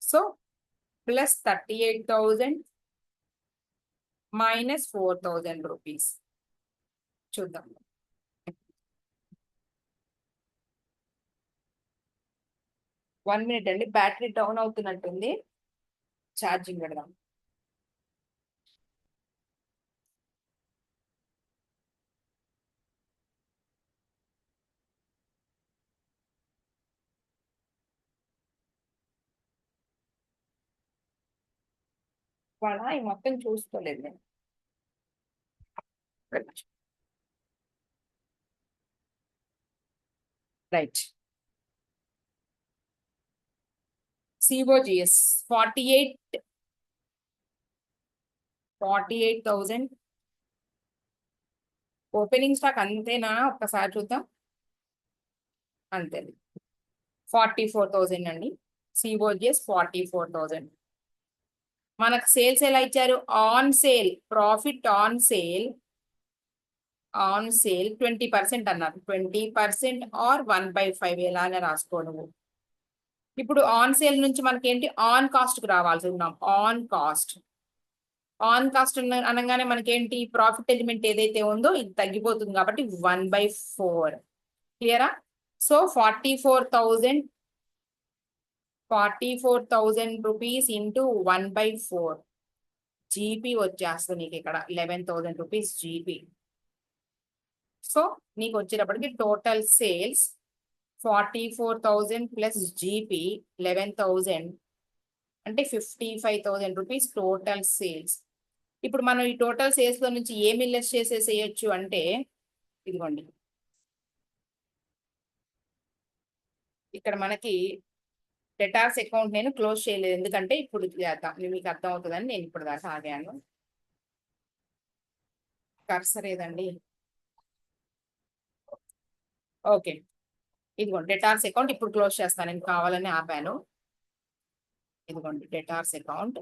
Speaker 1: So plus 38,000 minus 4,000 rupees చూద్దాం. 1 మినిట్ అండి, బ్యాటరీ డౌన్ అవుతున్నట్టుంది, ఛార్జింగ్ పెడదాం. వాళ్ళ ఈ మొత్తం చూసుకోలేదు నేను, రైట్. సిఓజిఎస్ 48,000 ఓపెనింగ్ స్టాక్ అంతేనా, ఒక్కసారి చూద్దాం, అంతే 44,000 అండి, సిఓజిఎస్ 44,000. మనకు సేల్స్ ఎలా ఇచ్చారు, on sale profit on sale, on sale 20% అన్నారు, 20% ఆర్ 1/5 ఎలానే రాసుకో నువ్వు. ఇప్పుడు ఆన్ సేల్ నుంచి మనకి ఏంటి ఆన్ కాస్ట్ కు రావాల్సి ఉన్నాం, ఆన్ కాస్ట్. ఆన్ కాస్ట్ అనగానే మనకి ఏంటి ప్రాఫిట్ ఎలిమెంట్ ఏదైతే ఉందో ఇది తగ్గిపోతుంది కాబట్టి 1/4, క్లియరా. సో 44,000 రూపీస్ ఇంటూ 1/4 జీపీ వచ్చేస్తుంది నీకు ఇక్కడ 11,000 రూపీస్ జీపీ. సో నీకు వచ్చేటప్పటికి టోటల్ సేల్స్ 44,000 ప్లస్ జీపీ 11,000 అంటే 55,000 రూపీస్ టోటల్ సేల్స్. ఇప్పుడు మనం ఈ టోటల్ సేల్స్ లో నుంచి ఏమి లెస్ చేసేసేయచ్చు అంటే ఇదిగోండి, ఇక్కడ మనకి డెటార్స్ అకౌంట్ నేను క్లోజ్ చేయలేదు, ఎందుకంటే ఇప్పుడు మీకు అర్థం అవుతుందని నేను ఇప్పుడు దాకా ఆగాను. కర్సర్ ఏదండి, ఓకే ఇదిగోండి డెటార్స్ అకౌంట్ ఇప్పుడు క్లోజ్ చేస్తాను, నేను కావాలని ఆపాను. ఇదిగోండి డెటార్స్ అకౌంట్.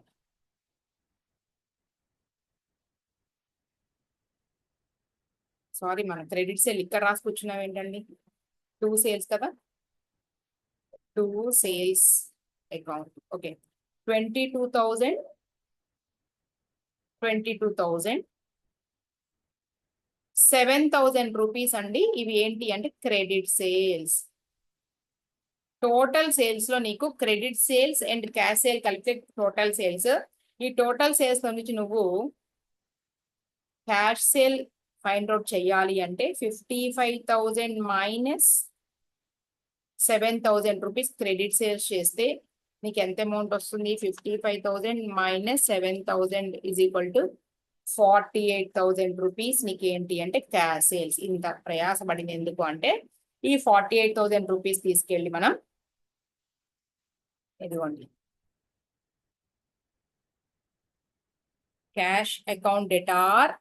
Speaker 1: సారీ, మన క్రెడిట్ సేల్ ఇక్కడ రాసుకొచ్చున్నాం ఏంటండి, 2 సేల్స్ కదా, 2 సేల్స్ అకౌంట్. ఓకే 22,000 7,000 రూపీస్ అండి. ఇవి ఏంటి అంటే క్రెడిట్ సేల్స్. టోటల్ సేల్స్ లో నీకు credit sales and cash sale కలిపితే టోటల్ సేల్స్. ఈ టోటల్ సేల్స్ లో నుంచి నువ్వు క్యాష్ సేల్ ఫైండ్ అవుట్ చేయాలి అంటే 55,000 మైనస్ 7,000 రూపీస్ క్రెడిట్ సేల్స్ చేస్తే నీకు ఎంత అమౌంట్ వస్తుంది, 55,000 minus 7,000 is equal to 48,000 rupees. నీకు ఏంటి అంటే క్యాష్ సేల్స్. ఇంత ప్రయాసపడింది ఎందుకు అంటే ఈ 48,000 రూపీస్ తీసుకెళ్ళి మనం ఇదిగోండి cash account debtor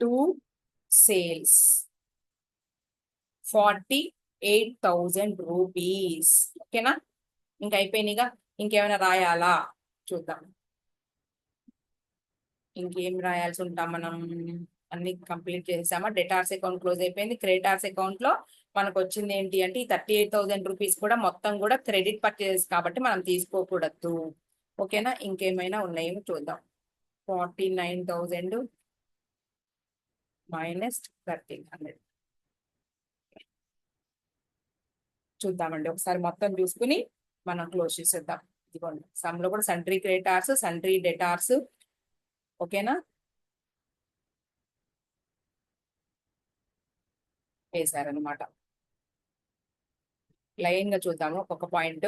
Speaker 1: to sales 48,000 rupees. ఓకేనా, ఇంకా అయిపోయినాయిగా, ఇంకేమైనా రాయాలా చూద్దాం. ఇంకేం రాయాల్సి ఉంటాం మనం, అన్ని కంప్లీట్ చేసామా. డెటార్స్ అకౌంట్ క్లోజ్ అయిపోయింది. క్రెడిటార్స్ అకౌంట్ లో మనకు వచ్చింది ఏంటి అంటే ఈ 38,000 రూపీస్ కూడా మొత్తం కూడా క్రెడిట్ పర్చేస్ కాబట్టి మనం తీసుకోకూడదు. ఓకేనా, ఇంకేమైనా ఉన్నాయేమో చూద్దాం. 49,000 మైనస్ 1,300 చూద్దామండి. ఒకసారి మొత్తం చూసుకుని మనం క్లోజ్ చేసేద్దాం. ఇదిగోండి సమ్ లో కూడా సంట్రీ క్రెడిటార్స్, సంట్రీ డెటార్స్. ఓకేనా, వేశారనమాట. లైన్ గా చూద్దాము ఒక్కొక్క పాయింట్.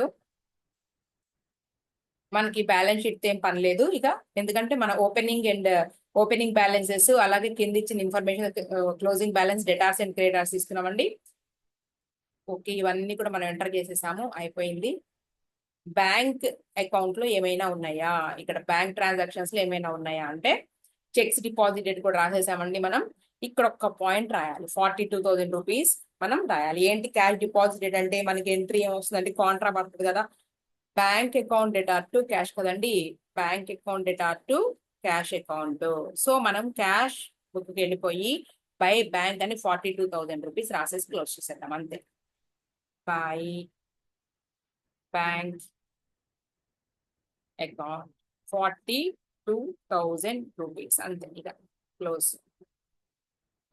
Speaker 1: మనకి బ్యాలెన్స్ షీట్ ఏం పని లేదు ఇక, ఎందుకంటే మన ఓపెనింగ్ బ్యాలెన్సెస్ అలాగే కింద ఇచ్చిన information closing balance debtors and creditors ఇస్తున్నామండి. ఓకే, ఇవన్నీ కూడా మనం ఎంటర్ చేసేసాము, అయిపోయింది. బ్యాంక్ అకౌంట్ లో ఏమైనా ఉన్నాయా, ఇక్కడ బ్యాంక్ ట్రాన్సాక్షన్స్ లో ఏమైనా ఉన్నాయా అంటే చెక్స్ డిపాజిటెడ్ కూడా రాసేసామండి మనం. ఇక్కడ ఒక్క పాయింట్ రాయాలి, 42,000 రూపీస్ మనం రాయాలి. ఏంటి క్యాష్ డిపాజిటెడ్ అంటే మనకి ఎంట్రీ ఏమొస్తుందండి, కాంట్రా పడుతుంది కదా, bank account debtor to cash కదండి, bank account debtor to cash account. So మనం క్యాష్ బుక్ కి వెళ్ళిపోయి బై బ్యాంక్ అని 42,000 రూపీస్ రాసేసి క్లోజ్ చేసేద్దాం అంతే. బై బ్యాంక్ అకౌంట్ 42,000 రూపీస్ అంతే, ఇక క్లోజ్.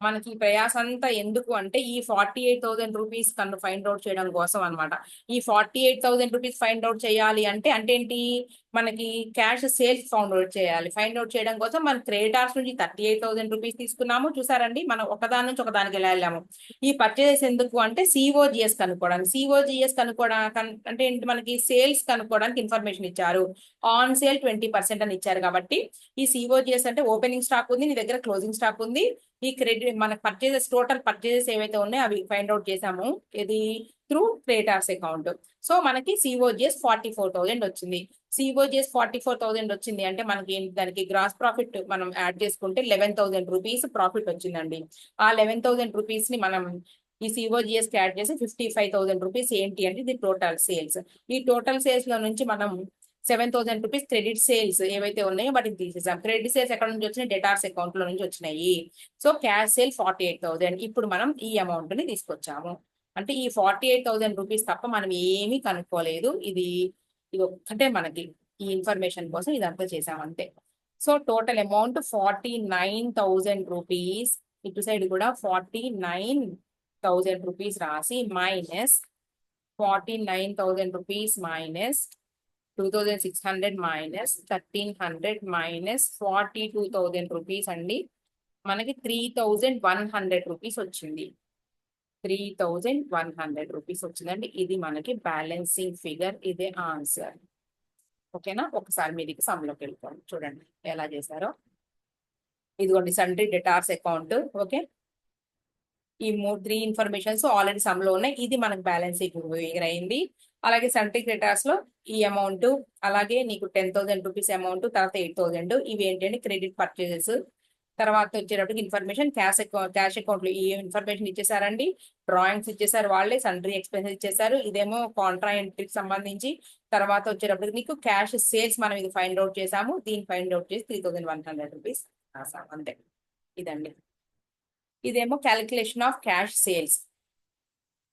Speaker 1: మనకి ఈ ప్రయాస అంతా ఎందుకు అంటే ఈ 48,000 రూపీస్ కన్ను ఫైండ్ అవుట్ చేయడం కోసం అనమాట. ఈ 48,000 రూపీస్ ఫైండ్ అవుట్ చేయాలి అంటే ఏంటి, మనకి క్యాష్ సేల్స్ ఫైండ్ అవుట్ చేయాలి. ఫైండ్ అవుట్ చేయడం కోసం మనం క్రెడిటార్స్ నుంచి 38,000 రూపీస్ తీసుకున్నాము చూసారండి. మనం ఒకదాని నుంచి ఒకదానికి ఎలా వెళ్ళాము. ఈ పర్చేస్ ఎందుకు అంటే సిఓజిఎస్ కనుక్కోవడానికి. సిఓజిఎస్ కనుక్కోవడానికి అంటే ఏంటి, మనకి సేల్స్ కనుక్కోవడానికి ఇన్ఫర్మేషన్ ఇచ్చారు. ఆన్ సేల్ 20% అని ఇచ్చారు కాబట్టి ఈ సిఓజిఎస్ అంటే ఓపెనింగ్ స్టాక్ ఉంది, నీ దగ్గర క్లోజింగ్ స్టాక్ ఉంది. ఈ క్రెడిట్ మన పర్చేసెస్ టోటల్ పర్చేసెస్ ఏవైతే ఉన్నాయో అవి ఫైండ్ అవుట్ చేసాము, ఇది త్రూ క్రెడిటార్స్ అకౌంట్. సో మనకి సిఓజిఎస్ 44,000 వచ్చింది. సిఓజిఎస్ 44,000 వచ్చింది అంటే మనకి దానికి గ్రాస్ ప్రాఫిట్ మనం యాడ్ చేసుకుంటే 11,000 రూపీస్ ప్రాఫిట్ వచ్చిందండి. ఆ 11,000 రూపీస్ ని మనం ఈ సిఓజిఎస్ కి యాడ్ చేసి 55,000 రూపీస్ ఏంటి అంటే ఇది టోటల్ సేల్స్. ఈ టోటల్ సేల్స్ లో నుంచి మనం 7,000 రూపీస్ క్రెడిట్ సేల్స్ ఏవైతే ఉన్నాయో వాటిని తీసేసాం. క్రెడిట్ సేల్స్ ఎక్కడ నుంచి వచ్చినాయి, డెటార్స్ అకౌంట్ లో నుంచి వచ్చినాయి. So cash sale 48,000. ఇప్పుడు మనం ఈ అమౌంట్ ని తీసుకొచ్చాము. అంటే ఈ 48,000 రూపీస్ తప్ప మనం ఏమీ కనుక్కోలేదు. ఇది ఒక్కటే మనకి ఈ ఇన్ఫర్మేషన్ కోసం ఇదంతా చేసాం అంతే. So total amount 49,000 rupees. ఇటు సైడ్ కూడా 49 1000 రూపీస్ రాసి minus 49,000 rupees minus 2,600 minus 1,300 minus 42,000 rupees అండి. మనకి 3,100 రూపీస్ వచ్చింది. 3,100 రూపీస్ వచ్చిందండి. ఇది మనకి బ్యాలెన్సింగ్ ఫిగర్, ఇదే ఆన్సర్. ఓకేనా? ఒకసారి మీరు సమ్లోకి వెళ్ళిపోండి, చూడండి ఎలా చేశారో. ఇదిగోండి సండ్రీ డెటార్స్ అకౌంట్. ఓకే, ఈ 3 ఇన్ఫర్మేషన్స్ ఆల్రెడీ సమ్ లో ఉన్నాయి. ఇది మనకు బ్యాలెన్సింగ్ ఫిగర్ అయింది. అలాగే సండ్రీ డెటార్స్ లో ఈ అమౌంట్, అలాగే నీకు 10,000 రూపీస్ అమౌంట్, తర్వాత 8,000 ఇవి ఏంటంటే క్రెడిట్ పర్చేజెస్. తర్వాత వచ్చేటప్పటికి ఇన్ఫర్మేషన్ క్యాష్ అకౌంట్ లో ఈ ఇన్ఫర్మేషన్ ఇచ్చేసారండి. డ్రాయింగ్స్ ఇచ్చేసారు వాళ్ళే, సండ్రీ ఎక్స్పెన్సెస్ ఇచ్చేసారు. ఇదేమో కాంట్రా ఎంట్రీకి సంబంధించి. తర్వాత వచ్చేటప్పటికి నీకు క్యాష్ సేల్స్ మనం ఇది ఫైండ్ అవుట్ చేసాము. దీన్ని ఫైండ్ అవుట్ చేసి 3,100 రూపీస్ రాసాము, అంతే. ఇదండి, ఇదేమో calculation of cash sales.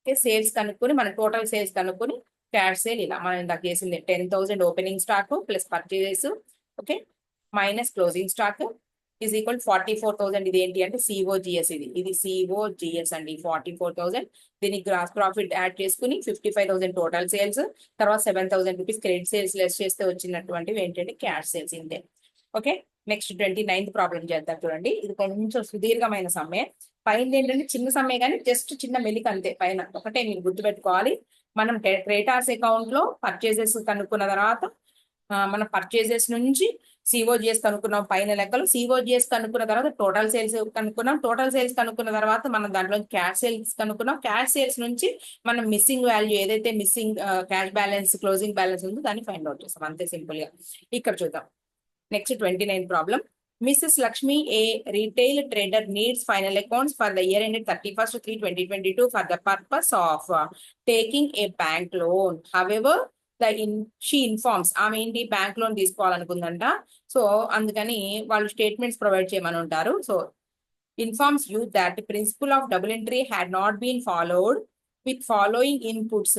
Speaker 1: Okay, sales కనుక్కొని మన టోటల్ సేల్స్ కనుక్కొని క్యాష్ సేల్ ఇలా మనం ఇందాక చేసింది 10,000 opening stock plus purchases, okay, minus closing stock is equal 44,000. ఇది ఏంటి అంటే సిఓజిఎస్, ఇది సిఓజిఎస్ అండి. 44,000 దీనికి గ్రాస్ ప్రాఫిట్ యాడ్ చేసుకుని 55,000 టోటల్ సేల్స్, తర్వాత 7,000 రూపీస్ క్రెడిట్ సేల్స్ లెస్ చేస్తే వచ్చినటువంటివి ఏంటంటే క్యాష్ సేల్స్, ఇంతే. ఓకే, నెక్స్ట్ 29th ప్రాబ్లం చేద్దాం. చూడండి, ఇది కొంచెం సుదీర్ఘమైన సమ్మె. పైన ఏంటంటే చిన్న సమ్మె కానీ జస్ట్ చిన్న మెలిక అంతే. పైన ఒకటే మీరు గుర్తుపెట్టుకోవాలి. మనం క్రెడిటార్స్ అకౌంట్ లో పర్చేజెస్ కనుక్కున్న తర్వాత మన పర్చేజెస్ నుంచి సిఓజిఎస్ కనుక్కున్నాం పైన లెక్కలు. సిఓజిఎస్ కనుక్కున్న తర్వాత టోటల్ సేల్స్ కనుక్కున్నాం. టోటల్ సేల్స్ కనుక్కున్న తర్వాత మనం దాంట్లో క్యాష్ సేల్స్ కనుక్కున్నాం. క్యాష్ సేల్స్ నుంచి మనం మిస్సింగ్ వాల్యూ ఏదైతే missing cash balance closing balance ఉందో దాన్ని ఫైండ్ అవుట్ చేస్తాం, అంతే సింపుల్ గా. ఇక్కడ చూద్దాం next 29th problem. Mrs. Lakshmi, a retail trader, needs final accounts for the year ended 31st/3/2022 for the purpose of taking a bank loan. However, she informs ఆమె ఏంటి bank loan తీసుకోవాలనుకుందంట. So అందుకని వాళ్ళు statements provide చేయమని ఉంటారు. So informs you that the principle of double entry had not been followed. With following inputs,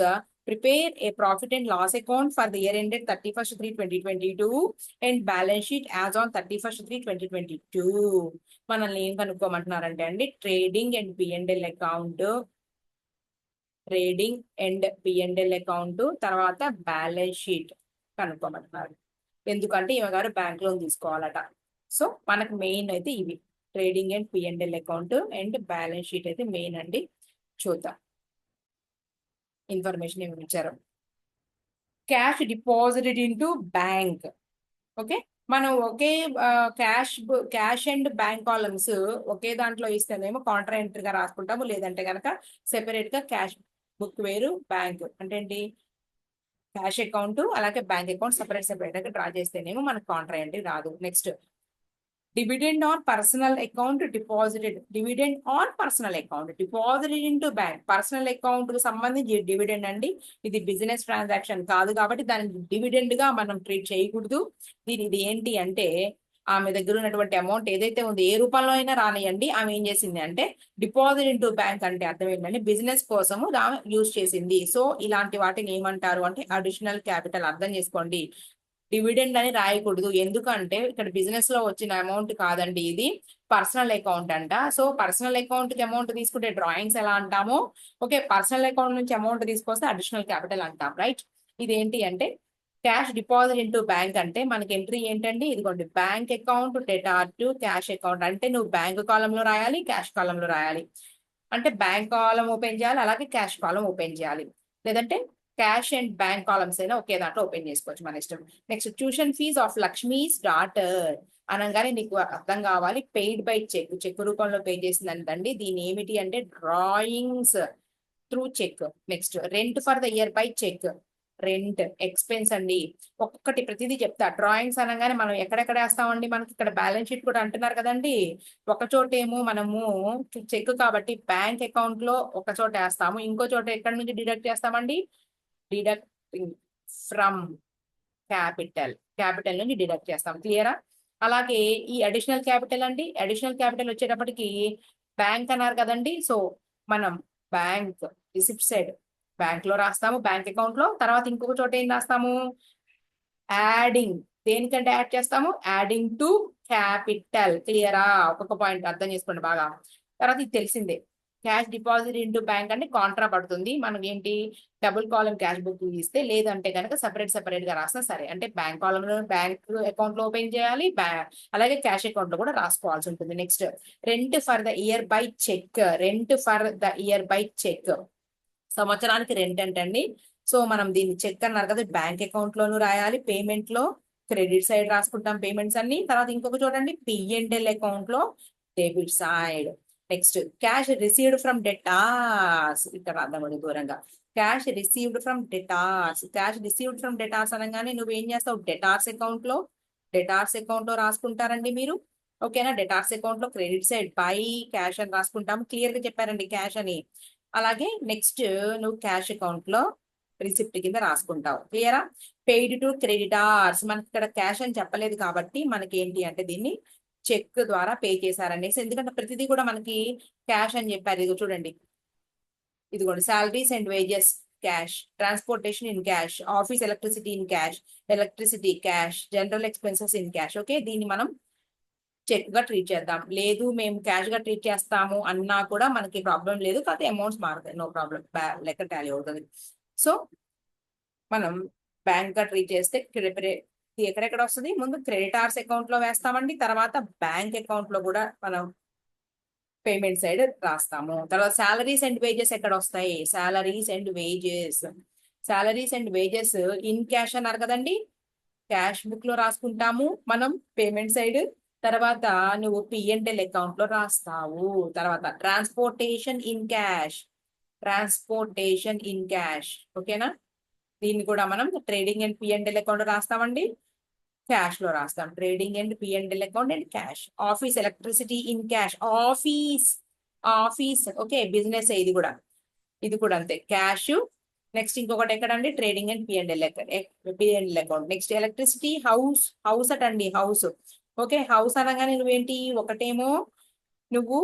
Speaker 1: prepare a profit and loss account for the year ended 31st/3/2022 and balance sheet as on 31st/3/2022. మనల్ని ఏం కనుక్కోమంటున్నారంటే అండి, trading and P&L account, trading and P&L account, తర్వాత balance sheet కనుక్కోమంటున్నారు. ఎందుకంటే ఈమె గారు bank loan తీసుకోవాలట. So మనకు main అయితే ఇవి trading and P&L account and balance sheet అయితే మెయిన్ అండి. చూద్దాం ఇన్ఫర్మేషన్ ఏమి ఇచ్చారు. Cash deposited into bank. Okay, మనం ఒకే క్యాష్ అండ్ బ్యాంక్ కాలమ్స్ ఒకే దాంట్లో ఇస్తేనేమో కాంట్రా ఎంట్రీగా రాసుకుంటాము. లేదంటే కనుక సెపరేట్ గా క్యాష్ బుక్ వేరు, బ్యాంక్ అంటే ఏంటి క్యాష్ అకౌంట్ అలాగే బ్యాంక్ అకౌంట్ సెపరేట్ గా డ్రా చేస్తేనేమో మనకు కాంట్రా ఎంట్రీ రాదు. Next dividend on personal account deposited. Dividend on personal account deposited into bank. Personal account కు సంబంధించి డివిడెండ్ అండి. ఇది బిజినెస్ ట్రాన్సాక్షన్ కాదు కాబట్టి దాన్ని డివిడెండ్ గా మనం ట్రీట్ చేయకూడదు. ఇది ఏంటి అంటే ఆమె దగ్గర ఉన్నటువంటి అమౌంట్ ఏదైతే ఉందో ఏ రూపంలో అయినా రానియండి, ఆమె ఏం చేసింది అంటే డిపాజిట్ ఇంటూ బ్యాంక్ అంటే అర్థం ఏంటంటే బిజినెస్ కోసము ఆమె యూజ్ చేసింది. సో ఇలాంటి వాటిని ఏమంటారు అంటే అడిషనల్ క్యాపిటల్. అర్థం చేసుకోండి, డివిడెండ్ అని రాయకూడదు. ఎందుకంటే ఇక్కడ బిజినెస్ లో వచ్చిన అమౌంట్ కాదండి, ఇది పర్సనల్ అకౌంట్ అంట. సో పర్సనల్ అకౌంట్ కి అమౌంట్ తీసుకుంటే డ్రాయింగ్స్ ఎలా అంటామో, ఓకే, పర్సనల్ అకౌంట్ నుంచి అమౌంట్ తీసుకొస్తే అడిషనల్ క్యాపిటల్ అంటాం, రైట్. ఇదేంటి అంటే క్యాష్ డిపాజిట్ ఇంటూ బ్యాంక్ అంటే మనకి ఎంట్రీ ఏంటండి, ఇదిగోండి bank account debtor to cash account. అంటే నువ్వు బ్యాంక్ కాలంలో రాయాలి, క్యాష్ కాలంలో రాయాలి. అంటే బ్యాంక్ కాలం ఓపెన్ చేయాలి, అలాగే క్యాష్ కాలం ఓపెన్ చేయాలి. లేదంటే క్యాష్ అండ్ బ్యాంక్ కాలమ్స్ అయినా ఒకే దాంట్లో ఓపెన్ చేసుకోవచ్చు, మన ఇష్టం. Next tuition fee of Lakshmi's daughter అనగానే నీకు అర్థం కావాలి. పెయిడ్ బై చెక్, చెక్ రూపంలో పే చేసిందంటండి. దీని ఏమిటి అంటే drawings through cheque. Next rent for the year by cheque, rent expense అండి. ఒక్కొక్కటి ప్రతిదీ చెప్తా. డ్రాయింగ్స్ అనగానే మనం ఎక్కడెక్కడ వేస్తామండి, మనకి ఇక్కడ బ్యాలెన్స్ షీట్ కూడా అంటున్నారు కదండి. ఒక చోటేమో మనము చెక్ కాబట్టి బ్యాంక్ అకౌంట్ లో ఒక చోట వేస్తాము, ఇంకో చోట ఎక్కడి నుంచి డిడక్ట్ చేస్తామండి, డిడక్టింగ్ ఫ్రమ్ క్యాపిటల్, క్యాపిటల్ నుంచి డిడక్ట్ చేస్తాం. క్లియరా? అలాగే ఈ అడిషనల్ క్యాపిటల్ అండి, అడిషనల్ క్యాపిటల్ వచ్చేటప్పటికి బ్యాంక్ అన్నారు కదండి. సో మనం బ్యాంక్ రిసిప్ట్ సైడ్ బ్యాంక్ లో రాస్తాము, బ్యాంక్ అకౌంట్ లో. తర్వాత ఇంకొక చోట ఏం రాస్తాము, యాడింగ్, దేనికంటే యాడ్ చేస్తాము, యాడింగ్ టు క్యాపిటల్. క్లియరా? ఒక్కొక్క పాయింట్ అర్థం చేసుకోండి బాగా. తర్వాత ఇది తెలిసిందే, క్యాష్ డిపాజిట్ ఇంటూ బ్యాంక్ అంటే కాంట్రా పడుతుంది. మనకి ఏంటి డబుల్ కాలం క్యాష్ బుక్ ఇస్తే, లేదంటే కనుక సెపరేట్ గా రాసినా సరే. అంటే బ్యాంక్ కాలం లో బ్యాంక్ అకౌంట్ లో ఓపెన్ చేయాలి, అలాగే క్యాష్ అకౌంట్ లో కూడా రాసుకోవాల్సి ఉంటుంది. Next, rent for the year by cheque. Rent for the year by check, సంవత్సరానికి రెంట్ అంటండి. సో మనం దీన్ని చెక్ అన్నారు కదా, బ్యాంక్ అకౌంట్ లోను రాయాలి, పేమెంట్ లో క్రెడిట్ సైడ్ రాసుకుంటాం పేమెంట్స్ అన్ని. తర్వాత ఇంకొక చూడండి, పిఎన్ఎల్ అకౌంట్ లో debit side. Next, cash received from debtors. ఇక్కడ అర్థమవుతుంది దూరంగా. Cash received from debtors. Cash received from debtors అనగానే నువ్వేం చేస్తావు, డెటార్స్ అకౌంట్ లో రాసుకుంటారండి మీరు. ఓకేనా, డెటార్స్ అకౌంట్ లో క్రెడిట్ సైడ్ బై క్యాష్ అని రాసుకుంటాము. క్లియర్ గా చెప్పారండి క్యాష్ అని. అలాగే నెక్స్ట్, నువ్వు క్యాష్ అకౌంట్ లో రిసిప్ట్ కింద రాసుకుంటావు. క్లియరా. పెయిడ్ టు క్రెడిటార్స్, మనకి ఇక్కడ క్యాష్ అని చెప్పలేదు కాబట్టి మనకి ఏంటి అంటే దీన్ని చెక్ ద్వారా పే చేశారనేసి. ఎందుకంటే ప్రతిదీ కూడా మనకి క్యాష్ అని చెప్పారు. ఇది చూడండి, ఇదిగోండి, salaries and wages cash, transportation in cash, office electricity in cash, electricity cash, general expenses in cash. Okay, దీన్ని మనం చెక్ గా ట్రీట్ చేద్దాం. లేదు మేము క్యాష్ గా ట్రీట్ చేస్తాము అన్నా కూడా మనకి ప్రాబ్లం లేదు, కాకపోతే అమౌంట్స్ మారుతాయి, నో ప్రాబ్లం, లెక్క టాలీ అవుతుంది. సో మనం బ్యాంక్ గా ట్రీట్ చేస్తే ఎక్కడెక్కడ వస్తుంది, ముందు క్రెడిటార్స్ అకౌంట్ లో వేస్తామండి, తర్వాత బ్యాంక్ అకౌంట్ లో కూడా మనం పేమెంట్ సైడ్ రాస్తాము. తర్వాత సాలరీస్ అండ్ వేజెస్ ఎక్కడ వస్తాయి, salaries and wages in cash అన్నారు కదండి, క్యాష్ బుక్ లో రాసుకుంటాము మనం పేమెంట్ సైడ్. తర్వాత నువ్వు పిఎన్ఎల్ అకౌంట్ లో రాస్తావు. తర్వాత ట్రాన్స్పోర్టేషన్ ఇన్ క్యాష్. ఓకేనా, దీన్ని కూడా మనం ట్రేడింగ్ అండ్ పిఎన్ఎల్ అకౌంట్ రాస్తామండి, క్యాష్ లో రాస్తాం. Trading and PNL account and cash. Office electricity in cash, office okay, business ఇది కూడా అంతే, క్యాష్. నెక్స్ట్ ఇంకొకటి ఎక్కడండి, trading and PNL account. Next electricity, house అటండి, హౌస్. ఓకే, హౌస్ అనగానే నువ్వేంటి, ఒకటేమో నువ్వు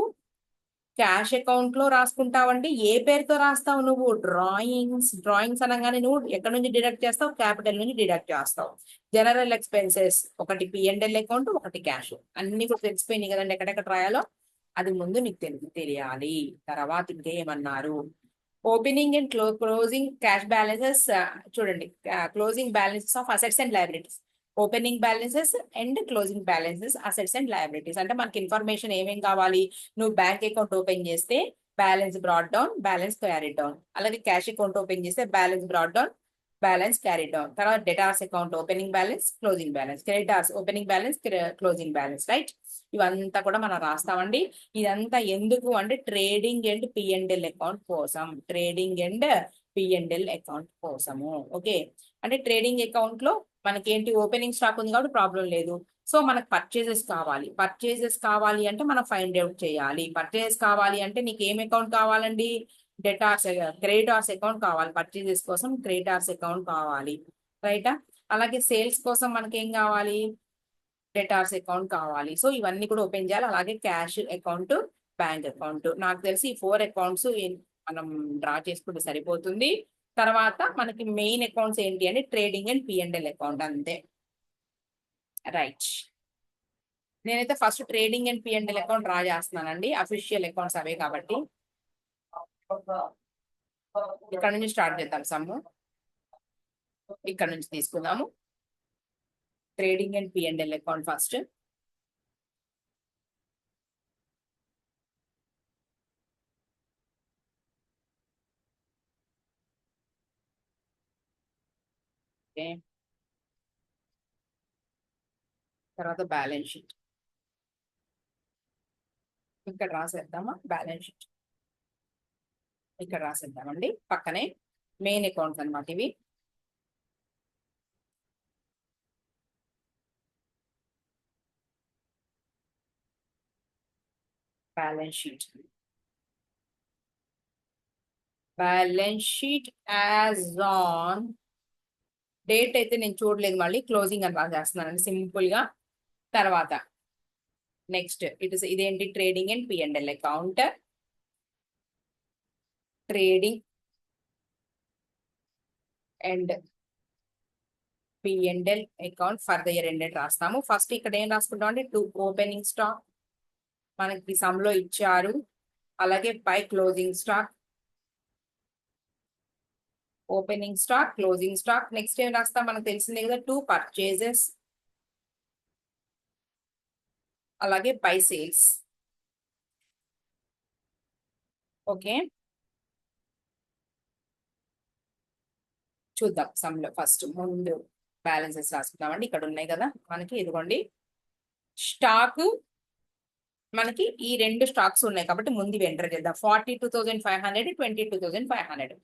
Speaker 1: క్యాష్ అకౌంట్ లో రాసుకుంటావండి. ఏ పేరుతో రాస్తావు నువ్వు, డ్రాయింగ్స్ అనగానే నువ్వు ఎక్కడ నుంచి డిడక్ట్ చేస్తావు, క్యాపిటల్ నుంచి డిడక్ట్ చేస్తావు. జనరల్ ఎక్స్పెన్సెస్, ఒకటి పిఎన్ఎల్ అకౌంట్, ఒకటి క్యాష్. అన్ని కూడా తెలిసిపోయినాయి కదండి ఎక్కడెక్కడ రాయాలో. అది ముందు నీకు తెలియాలి. తర్వాత ఇంకేమన్నారు, opening and closing cash balances. చూడండి, closing balances of assets and liabilities. Opening balances and closing balances, assets and liabilities. అంటే మనకి ఇన్ఫర్మేషన్ ఏమేం కావాలి, నువ్వు బ్యాంక్ అకౌంట్ ఓపెన్ చేస్తే balance brought down, balance carried down. అలాగే క్యాష్ అకౌంట్ ఓపెన్ చేస్తే balance brought down, balance carried down. తర్వాత debtors account opening balance, closing balance. Creditors opening balance, closing balance. Right, ఇవంతా కూడా మనం రాస్తామండి. ఇదంతా ఎందుకు అంటే ట్రేడింగ్ అండ్ పిఎన్ఎల్ అకౌంట్ కోసం, కోసము. ఓకే, అంటే ట్రేడింగ్ అకౌంట్ లో మనకేంటి ఓపెనింగ్ స్టాక్ ఉంది కాబట్టి ప్రాబ్లం లేదు. సో మనకు పర్చేజెస్ కావాలి అంటే మనం ఫైండ్ అవుట్ చేయాలి. పర్చేజెస్ కావాలి అంటే నీకు ఏం అకౌంట్ కావాలండి, క్రెడిటార్స్ అకౌంట్ కావాలి. పర్చేజెస్ కోసం క్రెడిటార్స్ అకౌంట్ కావాలి, రైటా. అలాగే సేల్స్ కోసం మనకి ఏం కావాలి, డెటార్స్ అకౌంట్ కావాలి. సో ఇవన్నీ కూడా ఓపెన్ చేయాలి. అలాగే క్యాష్ అకౌంట్, బ్యాంక్ అకౌంట్. నాకు తెలిసి ఈ 4 అకౌంట్స్ మనం డ్రా చేసుకుంటే సరిపోతుంది. తర్వాత మనకి మెయిన్ అకౌంట్స్ ఏంటి అంటే ట్రేడింగ్ అండ్ పిఎన్ఎల్ అకౌంట్, అంతే. రైట్, నేనైతే first trading and PNL account draw చేస్తున్నానండి, అఫీషియల్ అకౌంట్స్ అవే కాబట్టి. ఇక్కడ నుంచి స్టార్ట్ చేద్దాం సమ్ము, ఇక్కడ నుంచి తీసుకుందాము. Trading and PNL account first. Okay, తర్వాత బ్యాలెన్స్ షీట్ ఇక్కడ రాసేద్దామా, బ్యాలెన్స్ షీట్ ఇక్కడ రాసేద్దామండి. పక్కనే మెయిన్ అకౌంట్స్ అన్నమాట ఇవి. Balance sheet as on date అయితే నేను చూడలేదు, మళ్ళీ క్లోజింగ్ అని రాసేస్తున్నానండి సింపుల్ గా. తర్వాత నెక్స్ట్ ఇదేంటి, trading and PNL account. Trading and PNL account for the year ended రాస్తాము. ఫస్ట్ ఇక్కడ ఏం రాసుకుంటాం అంటే ఓపెనింగ్ స్టాక్ మనకి సమ్ లో ఇచ్చారు, అలాగే by closing stock, opening stock, closing stock. Next ఏం రాస్తాం మనకు తెలిసిందే కదా, టు పర్చేజెస్, అలాగే బై సేల్స్. ఓకే, చూద్దాం సమ్లో. ఫస్ట్ ముందు బ్యాలెన్సెస్ రాసుకుందామండి. ఇక్కడ ఉన్నాయి కదా మనకి, ఇదిగోండి స్టాక్. మనకి ఈ రెండు స్టాక్స్ ఉన్నాయి కాబట్టి ముందు ఎంటర్ చేద్దాం. 42,500, 22,500.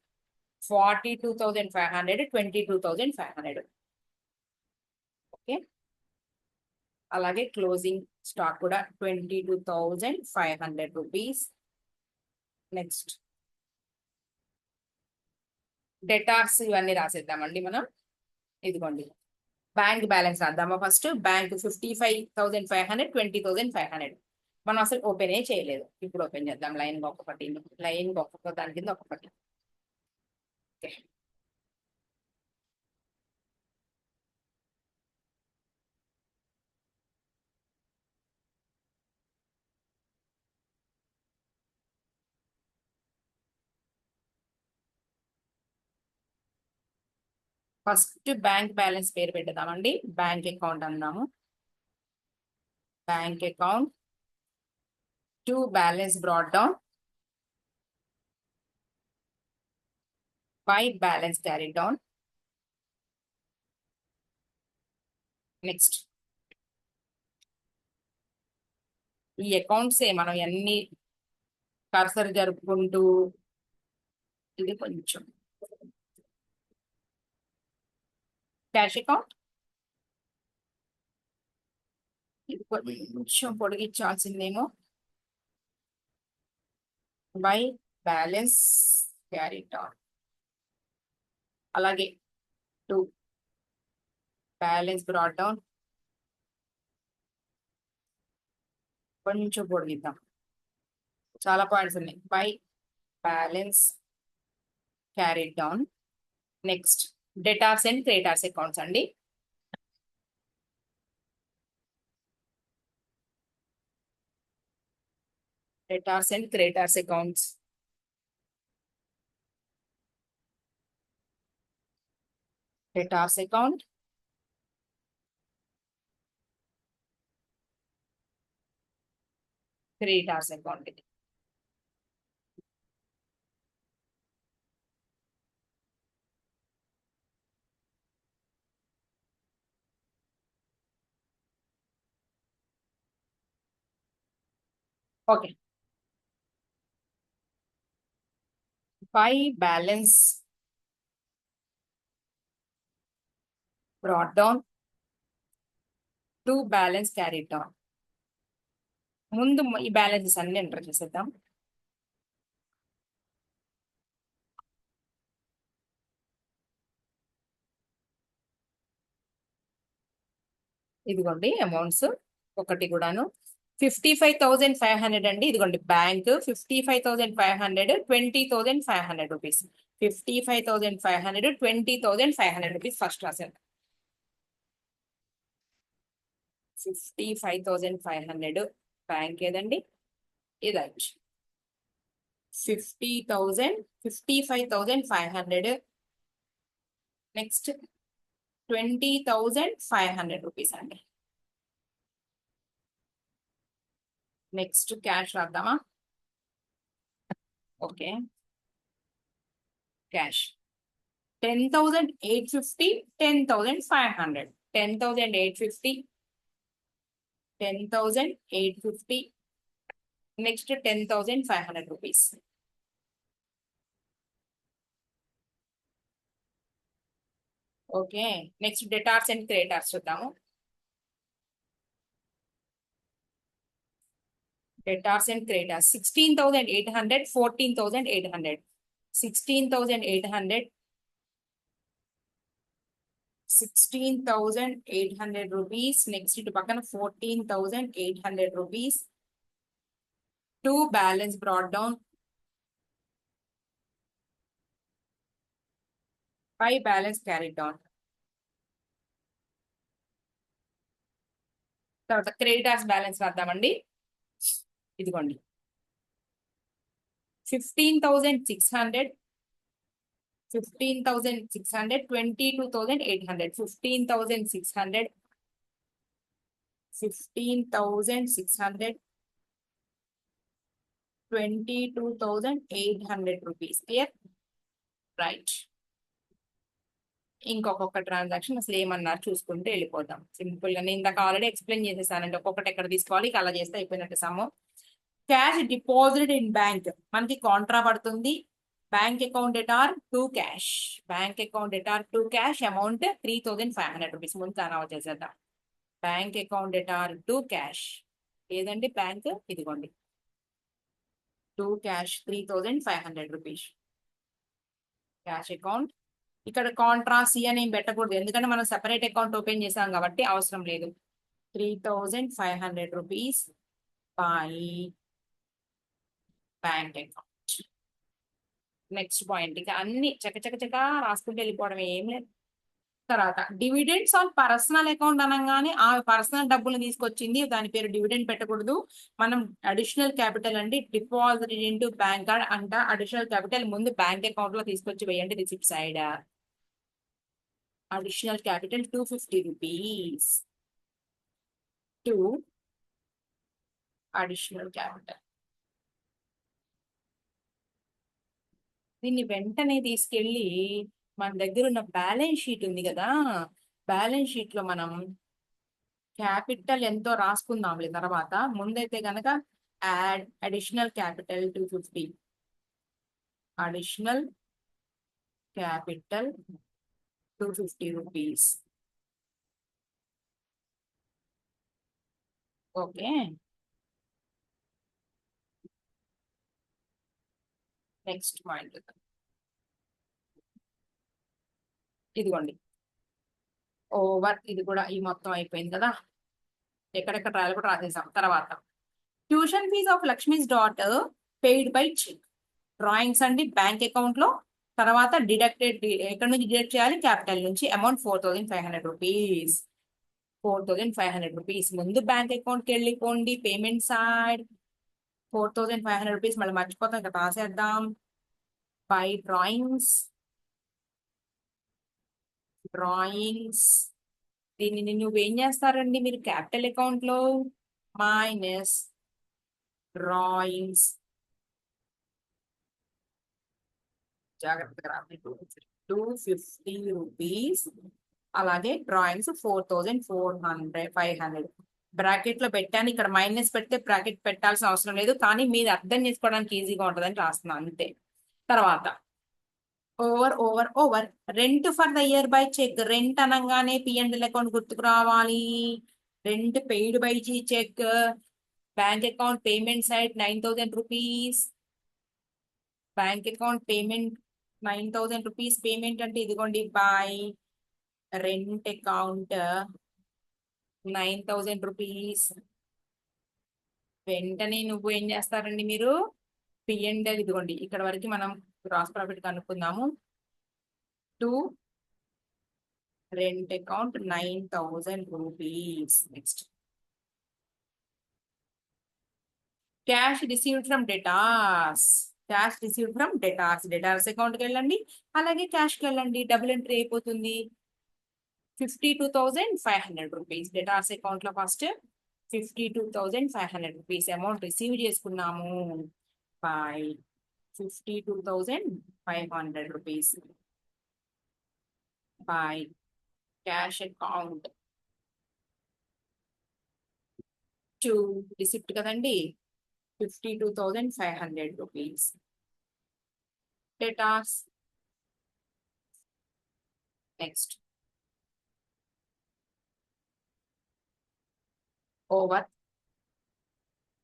Speaker 1: 42,500, 22,500. ఓకే, అలాగే క్లోజింగ్ స్టాక్ కూడా 22,500 రూపీస్. నెక్స్ట్ డెటార్స్ ఇవన్నీ రాసేద్దామండి మనం. ఇదిగోండి బ్యాంక్ బ్యాలెన్స్ రాద్దామా ఫస్ట్. బ్యాంక్ 55,500, 20,500. మనం అసలు ఓపెన్ చేయలేదు, ఇప్పుడు ఓపెన్ చేద్దాం. లైన్ ఒక్కొక్కటి, లైన్ ఒక్కొక్క దాని కింద ఒక్కొక్కటి. ఓకే, ఫస్ట్ బ్యాంక్ బ్యాలెన్స్ పేరు పెడదామండి. బ్యాంక్ అకౌంట్ అందాము. Bank account to balance brought down by balance carry down. Next ఈ అకౌంట్స్ మనం అన్ని కర్సర్ జరుపుకుంటూ, ఇది కొంచెం క్యాష్ అకౌంట్, ఇది కొంచెం పొడిగించాల్సిందేమో. బై బ్యాలెన్స్ క్యారీ డౌన్, అలాగే టు బ్యాలెన్స్ బ్రాట్ డౌన్, కొంచెం పొడిగిద్దాం. చాలా పాయింట్స్ ఉన్నాయి. By balance carry down. Next debtors and creditors accounts అండి. Debtors and creditors accounts. Debtors account, creditors account. ఇది okay. By balance brought down to balance carry down. ముందు ఈ balances అన్ని enter చేసేద్దాం. ఇదిగోండి అమౌంట్స్ ఒకటి కూడాను 55,500 అండి. ఇదిగోండి బ్యాంక్ 55,500, 20,500 రూపీస్. 55,500, 20,500 రూపీస్ ఫస్ట్ రాశాను. 55,500 బ్యాంక్ ఏదండి, ఇదండి 55,500. నెక్స్ట్ 20,500 రూపీస్ అండి. నెక్స్ట్ క్యాష్ రాద్దామా. Okay, cash 10,850, 10,500. 10,850, 10,850. Next 10,500 rupees. Okay, next debtors and creditors చూద్దాము. Debtors and creditors 16,800, 14,800. 16,800, 16,800 rupees. Next ఇటు పక్కన 14,800 rupees. To balance brought down by balance carry down. తర్వాత creditors balance రాద్దామండి. ఇదిగోండి 15,600, 15,600, 22,800, 15,600, 15,600, 22,800 rupees. Clear? Right. ఇంకొక transaction అసలు ఏమన్నారు చూసుకుంటూ వెళ్ళిపోతాం సింపుల్ గా. నేను ఇందాక ఆల్రెడీ ఎక్స్ప్లెయిన్ చేసేసానంటే ఒక్కొక్కటి ఎక్కడ తీసుకోవాలి ఇక అలా చేస్తే అయిపోయినట్టు సమ్ము. క్యాష్ డిపాజిట్ ఇన్ బ్యాంక్ మనకి కాంట్రా పడుతుంది. Bank account debtor to cash, bank account debtor to cash amount 3,500 rupees. ముందు దాని వచ్చేసేద్దాం. Bank account debtor to cash ఏదండి బ్యాంక్, ఇదిగోండి to cash 3,500 rupees cash account. ఇక్కడ కాంట్రా సి అని ఏం పెట్టకూడదు ఎందుకంటే మనం సెపరేట్ అకౌంట్ ఓపెన్ చేసాం కాబట్టి అవసరం లేదు. 3,500 rupees by bank account. Next point ఇక అన్ని చకచక రాసుకుంటూ వెళ్ళిపోవడం ఏం లేదు. తర్వాత డివిడెండ్స్ ఆన్ పర్సనల్ అకౌంట్ అనగానే ఆ పర్సనల్ డబ్బులు తీసుకొచ్చింది దాని పేరు డివిడెండ్ పెట్టకూడదు. మనం అడిషనల్ క్యాపిటల్ అండి డిపాజిట్ ఇంటూ బ్యాంక్ కార్డ్ అంట. అడిషనల్ క్యాపిటల్ ముందు బ్యాంక్ అకౌంట్ లో తీసుకొచ్చి వేయండి receipt side. Additional capital 250 rupees to additional capital. దీన్ని వెంటనే తీసుకెళ్ళి మన దగ్గర ఉన్న బ్యాలెన్స్ షీట్ ఉంది కదా, బ్యాలెన్స్ షీట్ లో మనం క్యాపిటల్ ఎంతో రాసుకుందాంలే తర్వాత. ముందైతే కనుక add additional capital 250, additional capital 250 rupees. Okay, next point ఇదిగోండి ఓవర్. ఇది కూడా ఈ మొత్తం అయిపోయింది కదా, ఎక్కడెక్కడ రాయాలి కూడా రాసేసాం. తర్వాత tuition fee of Lakshmi's daughter paid by cheque. Drawings అండి బ్యాంక్ అకౌంట్ లో. తర్వాత డిడక్టెడ్ ఎక్కడ నుంచి డిడక్ట్ చేయాలి, క్యాపిటల్ నుంచి. Amount 4,500 rupees, 4,500 rupees. ముందు బ్యాంక్ అకౌంట్కి వెళ్ళిపోండి పేమెంట్ సైడ్. 4,500 రూపీస్ మళ్ళీ మర్చిపోతాం ఇక్కడ రాసేద్దాం. By drawings, drawings. దీనిని నువ్వేం చేస్తారండి మీరు క్యాపిటల్ అకౌంట్ లో మైనస్ డ్రాయింగ్స్, జాగ్రత్తగా 250 రూపీస్. అలాగే డ్రాయింగ్స్ 4,500 బ్రాకెట్ లో పెట్టాను. ఇక్కడ మైనస్ పెడితే బ్రాకెట్ పెట్టాల్సిన అవసరం లేదు కానీ మీరు అర్థం చేసుకోవడానికి ఈజీగా ఉంటుందని రాస్తున్నాను అంతే. తర్వాత over over over rent for the year by cheque. Rent అనగానే పిఎండ్ఎల్ అకౌంట్ గుర్తుకు రావాలి. Rent paid by check. Bank account payment side 9,000 rupees. Bank account payment 9,000 rupees. Payment అంటే ఇదిగోండి బై రెంట్ అకౌంట్ 9,000 రూపీస్. వెంటనే నువ్వు ఏం చేస్తారండి మీరు పిఎండ్ఎల్ ఇదిగోండి ఇక్కడ వరకు మనం గ్రాస్ ప్రాఫిట్ కనుక్కుందాము. To rent account 9,000 rupees. Next cash received from debtors. Cash received from debtors. Debtors అకౌంట్కి వెళ్ళండి అలాగే క్యాష్కి వెళ్ళండి. డబుల్ ఎంట్రీ అయిపోతుంది. 52,500 రూపీస్ డెటార్స్ అకౌంట్ లో ఫస్ట్ 52,500 రూపీస్ అమౌంట్ రిసీవ్ చేసుకున్నాము by 52,500 rupees by cash account to receipt కదండి 52,500 rupees. Debtors. Next over.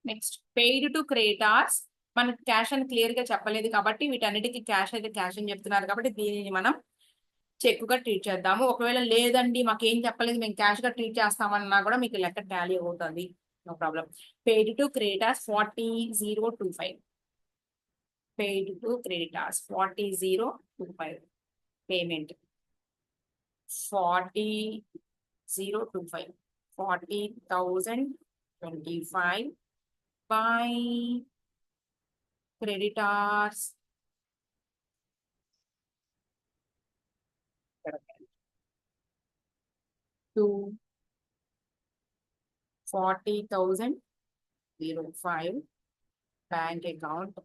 Speaker 1: Next paid to creditors. మనకి క్యాష్ అని క్లియర్ గా చెప్పలేదు కాబట్టి వీటన్నిటికీ క్యాష్ అయితే క్యాష్ అని చెప్తున్నారు కాబట్టి దీనిని మనం చెక్ గా ట్రీట్ చేద్దాము. ఒకవేళ లేదండి మాకేం చెప్పలేదు మేము క్యాష్ గా ట్రీట్ చేస్తామన్నా కూడా మీకు లెక్క టాలీ అవుతుంది, no problem. Paid to creditors 40,025. Paid to creditors 40,025. Payment 40,025. 40,025 by creditors 240,005 bank account.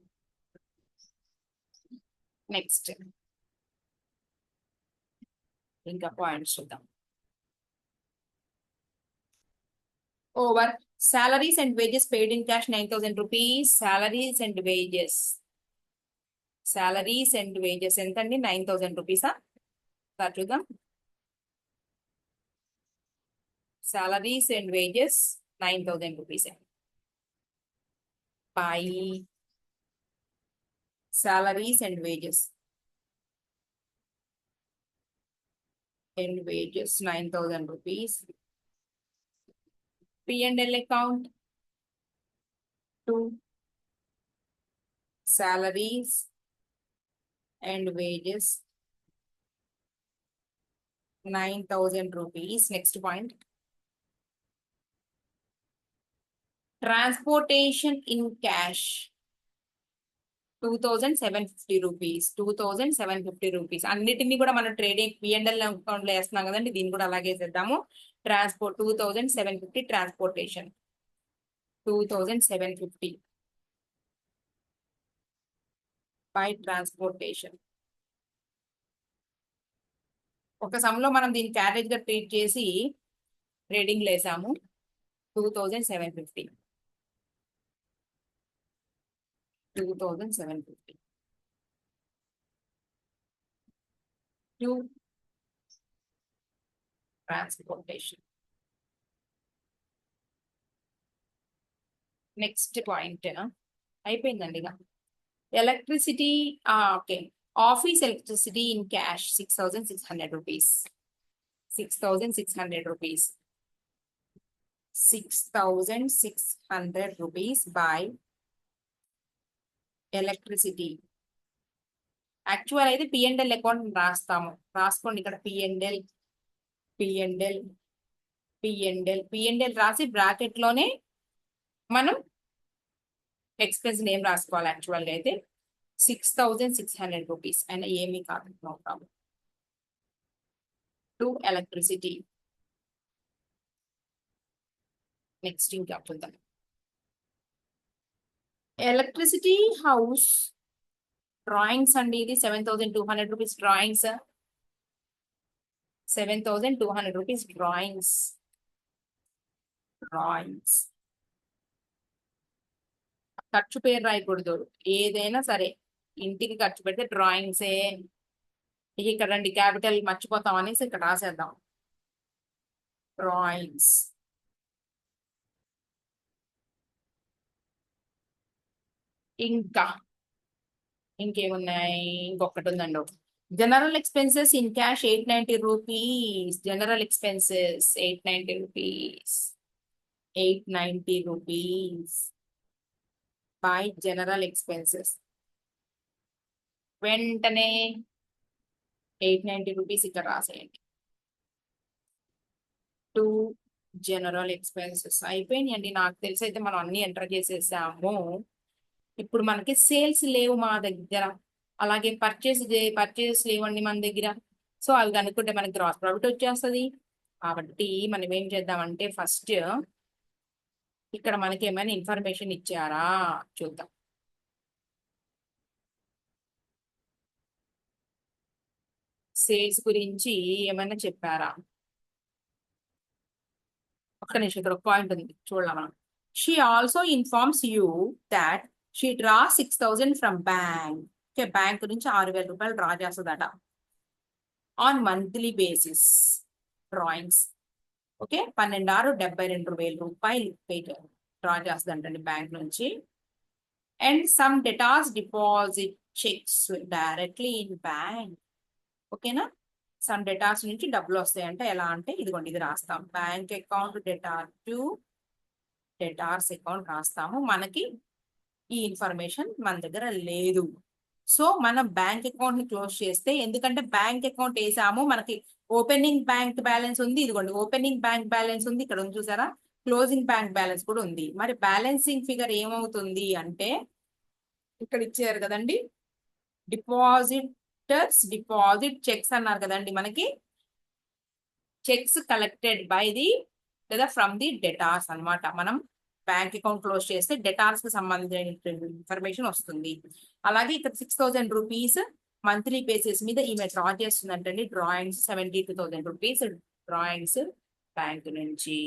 Speaker 1: Next ఇంకా పాయింట్స్ చూద్దాం. Over salaries and wages paid in cash 9,000 rupees. Salaries and wages ఎంతండి? 9,000 రూపీసా? చూద్దాం. salaries and wages 9,000 rupees by salaries and wages 9,000 rupees. P&L account to salaries and wages 9,000 rupees. Next point. Transportation in cash 2,750 rupees. 2,750 rupees. అన్నిటిని కూడా మనం trading P&L account లో వేస్తున్నాం కదండి, దీన్ని కూడా అలాగే చేద్దాము. Transport 2,750 transportation 2,750 by transportation. ఒక సమ్లో మనం దీన్ని క్యారేజ్ గా ట్రీట్ చేసి ట్రేడింగ్ లేసాము. 2,750 to transportation. నెక్స్ట్ పాయింట్ అయిపోయిందండి. ఇక electricity, okay, office electricity in cash 6,600 rupees. 6,600 rupees. 6,600 rupees by electricity. Actual అయితే P&L అకౌంట్ రాస్తాము. రాసుకోండి ఇక్కడ P&L రాసి బ్రాకెట్ లోనే మనం ఎక్స్పెన్స్ నేమ్ రాసుకోవాలి. యాక్చువల్గా అయితే 6,600 రూపీస్ అయినా ఏమీ కాదు, no problem. To electricity. Next ఇంకా చూద్దాం. ఎలక్ట్రిసిటీ హౌస్ డ్రాయింగ్స్ అండి. ఇది 7,200 రూపీస్ డ్రాయింగ్స్. 7,200 rupees drawings. ఖర్చు పేరు రాయకూడదు, ఏదైనా సరే ఇంటికి ఖర్చు పెడితే డ్రాయింగ్సే. ఇక్కడ రండి, క్యాపిటల్ మర్చిపోతాం అనేసి ఇక్కడ రాసేద్దాం. డ్రాయింగ్స్. ఇంకేమున్నాయి? ఇంకొకటి ఉందండి. General expenses in cash 890 rupees. General expenses 890 rupees. 890 rupees by general expenses. వెంటనే 890 రూపీస్ ఇక్కడ రాసేయండి. టు జనరల్ ఎక్స్పెన్సెస్ అయిపోయినాయండి. నాకు తెలిసి అయితే మనం అన్ని ఎంటర్ చేసేసాము. ఇప్పుడు మనకి సేల్స్ లేవు మా దగ్గర, అలాగే పర్చేస్ లేవండి మన దగ్గర. సో అవి కనుక్కుంటే మనకి గ్రాస్ ప్రాఫిట్ వచ్చేస్తుంది. కాబట్టి మనం ఏం చేద్దామంటే ఫస్ట్ ఇక్కడ మనకి ఏమైనా ఇన్ఫర్మేషన్ ఇచ్చారా చూద్దాం. సేల్స్ గురించి ఏమైనా చెప్పారా? ఒక్క నిమిషం, ఇక్కడ ఒక పాయింట్ ఉంది చూడాలి మనం. She also informs you that she draw 6,000 from bank. Okay, bank నుంచి 6,000 రూపాయలు డ్రా చేస్తుందట on monthly basis. Drawings. Okay, 12,72,000 రూపాయలు డ్రా చేస్తుందంటండి బ్యాంక్ నుంచి. And some datas deposit checks directly in bank. ఓకేనా, సమ్ డేటాస్ నుంచి డబ్బులు వస్తాయంటే ఎలా అంటే ఇదిగోండి, ఇది రాస్తాం. Bank account debtor to డేటార్స్ account రాస్తాము. మనకి ఈ ఇన్ఫర్మేషన్ మన దగ్గర లేదు. సో మనం బ్యాంక్ అకౌంట్ ని క్లోజ్ చేస్తే, ఎందుకంటే బ్యాంక్ అకౌంట్ వేసాము, మనకి ఓపెనింగ్ బ్యాంక్ బ్యాలెన్స్ ఉంది. ఇదిగోండి ఓపెనింగ్ బ్యాంక్ బ్యాలెన్స్ ఉంది, ఇక్కడ ఉంది చూసారా, క్లోజింగ్ బ్యాంక్ బ్యాలెన్స్ కూడా ఉంది. మరి బ్యాలెన్సింగ్ ఫిగర్ ఏమవుతుంది అంటే ఇక్కడ ఇచ్చారు కదండి, డిపాజిట్ చెక్స్ అన్నారు కదండి మనకి. చెక్స్ కలెక్టెడ్ బై ది లేదా ఫ్రమ్ ది డెటార్స్ అన్నమాట. మనం బ్యాంక్ అకౌంట్ క్లోజ్ చేస్తే డెటార్స్ కి సంబంధించిన ఇన్ఫర్మేషన్ వస్తుంది. అలాగే ఇక్కడ 6,000 రూపీస్ మంత్లీ బేసిస్ మీద ఈమె డ్రా చేస్తుందంటండి. డ్రాయింగ్స్ 72,000 రూపీస్ డ్రాయింగ్స్ బ్యాంక్ నుంచి.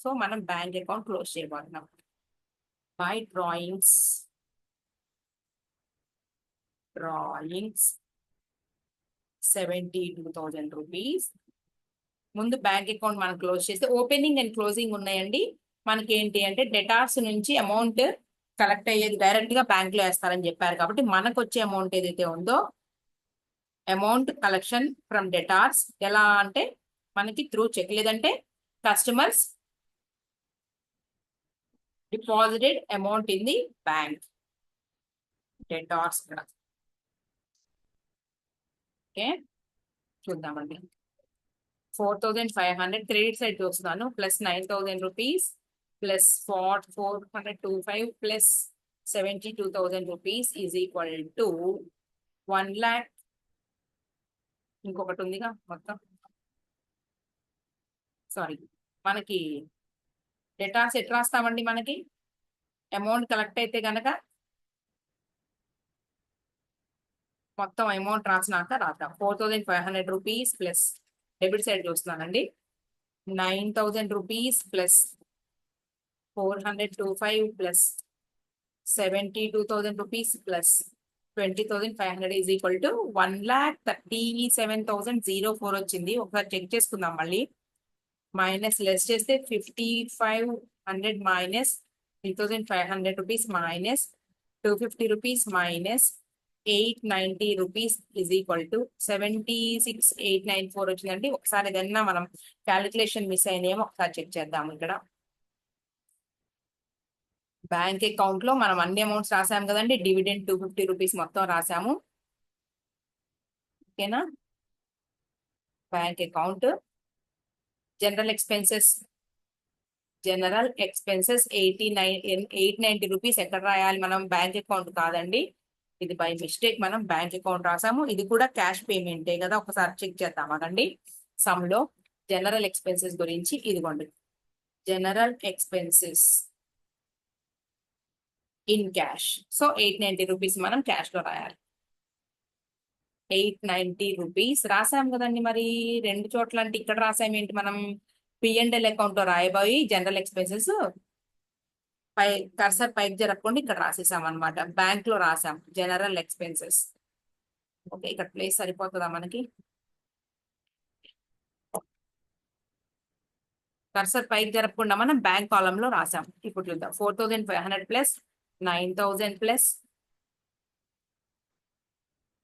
Speaker 1: సో మనం బ్యాంక్ అకౌంట్ క్లోజ్ చేయబోతున్నాం బై డ్రాయింగ్స్ 72,000 రూపీస్. ముందు బ్యాంక్ అకౌంట్ మనం క్లోజ్ చేస్తే ఓపెనింగ్ అండ్ క్లోజింగ్ ఉన్నాయండి. మనకి ఏంటి అంటే డెటార్స్ నుంచి అమౌంట్ కలెక్ట్ అయ్యేది డైరెక్ట్ గా బ్యాంక్ లో వేస్తారని చెప్పారు కాబట్టి మనకు వచ్చే అమౌంట్ ఏదైతే ఉందో అమౌంట్ కలెక్షన్ ఫ్రమ్ డెటార్స్ ఎలా అంటే మనకి త్రూ చెక్, లేదంటే customers deposited amount in the bank debtors కూడా. ఓకే చూద్దామండి. 4,500 క్రెడిట్ సైడ్ చూస్తున్నాను, plus 9,000 rupees plus 425 plus 72,000 rupees is equal to 1 lakh. ఇంకొకటి ఉందిగా మొత్తం, సారీ మనకి డెటార్స్ ఎట్లా రాస్తామండి, మనకి అమౌంట్ కలెక్ట్ అయితే గనక మొత్తం అమౌంట్ రాసినాక రాద్దాం. 4,500 రూపీస్ ప్లస్ డెబిట్ సైడ్ చూస్తున్నానండి, 9,000 rupees plus 425 plus 72,000 rupees plus 20,500 is equal to 1,37,004 వచ్చింది. ఒకసారి చెక్ చేసుకుందాం మళ్ళీ. మైనస్ లెస్ చేస్తే 5,500 minus 3,500 rupees minus 250 rupees minus 890 rupees is equal to 76,894 వచ్చిందండి. ఒకసారి ఏదన్నా మనం క్యాలిక్యులేషన్ మిస్ అయినేమో ఒకసారి చెక్ చేద్దాం. ఇక్కడ బ్యాంక్ అకౌంట్ లో మనం అన్ని అమౌంట్స్ రాసాము కదండి. డివిడెండ్ 250 రూపీస్ మొత్తం రాసాము. ఓకేనా. Bank account general expenses 890 rupees ఎక్కడ రాయాలి మనం, బ్యాంక్ అకౌంట్ కాదండి. ఇది బై మిస్టేక్ మనం బ్యాంక్ అకౌంట్ రాసాము. ఇది కూడా క్యాష్ పేమెంటే కదా, ఒకసారి చెక్ చేద్దాం అదండి. సమ్ లో జనరల్ ఎక్స్పెన్సెస్ గురించి ఇదిగోండి, general expenses in cash. So 890 rupees మనం క్యాష్ లో రాయాలి. 890 రూపీస్ రాసాం కదండి. మరి రెండు చోట్ల అంటే ఇక్కడ రాసాం ఏంటి, మనం P&L అకౌంట్ లో రాయబోయి జనరల్ ఎక్స్పెన్సెస్ పై కర్సర్ పైకి జరపకుండా ఇక్కడ రాసేసాం అనమాట. బ్యాంక్ లో రాసాం జనరల్ ఎక్స్పెన్సెస్. ఓకే ఇక్కడ ప్లేస్ సరిపోతుందా మనకి, కర్సర్ పైకి జరపకుండా మనం బ్యాంక్ కాలం లో రాసాం. ఇప్పుడు చూద్దాం. 4,500 plus 9,000 plus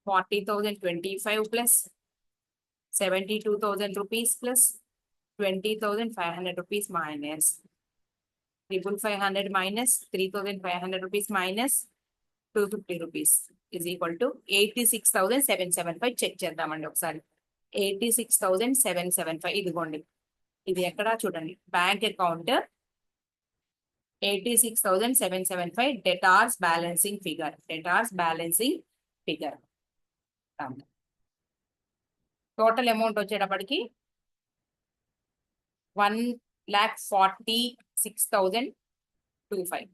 Speaker 1: 40,025 plus 72,000 rupees plus 20,500 rupees minus 500 minus 3,500 rupees minus 250 rupees is equal to 86,775. Check చేద్దామండి ఒకసారి. 86,775 ఇదిగోండి, ఇది ఎక్కడా చూడండి bank account 86,775 debtors balancing figure, debtors balancing figure. Total amount వచ్చేటప్పటికి 1,46,025.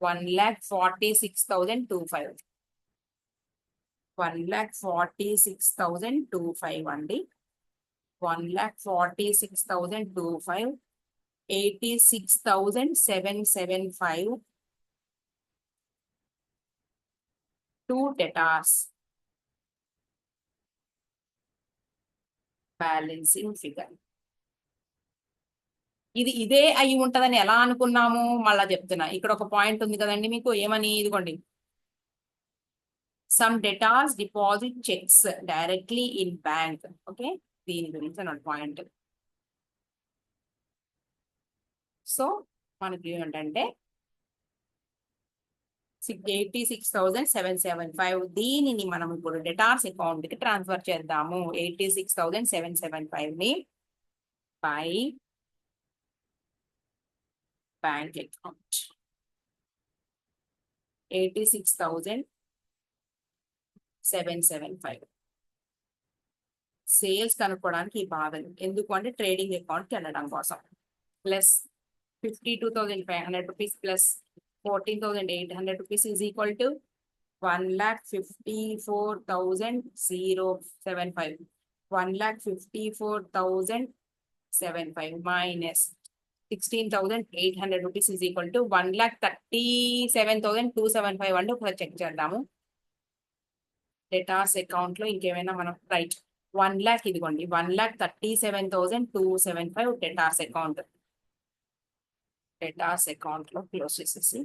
Speaker 1: 1,46,025. 1,46,025 అండి. 1,46,025. 86,775 to debtors బ్యాలెన్సింగ్ ఫిగర్. ఇది ఇదే అయి ఉంటదని ఎలా అనుకున్నాము, మళ్ళా చెప్తున్నా. ఇక్కడ ఒక పాయింట్ ఉంది కదండి మీకు, ఏమని, ఇదిగోండి, some debtors deposit checks directly in bank. Okay దీని గురించి అన్నమాట పాయింట్. సో మనకి ఏంటంటే 86,775 దీనిని మనం ఇప్పుడు డెటార్స్ అకౌంట్ కి ట్రాన్స్ఫర్ చేద్దాము. 86,775 ని బై బ్యాంక్ అకౌంట్ 86,775. సేల్స్ కనుక్కోవడానికి ఈ బాధలు ఎందుకు అంటే ట్రేడింగ్ అకౌంట్కి వెళ్ళడం కోసం. Plus 52,500 rupees plus 14,800 rupees is equal to 1,54,075. 1,54,075 minus 16,800 rupees is equal to 1,37,275 అంటే ఒకసారి చెక్ చేద్దాము. డెటార్స్ అకౌంట్ లో ఇంకేమైనా మనం రైట్ 1 lakh ఇదిగోండి 1,37,275 డెటార్స్ అకౌంట్ లో క్లోజ్ చేసేసి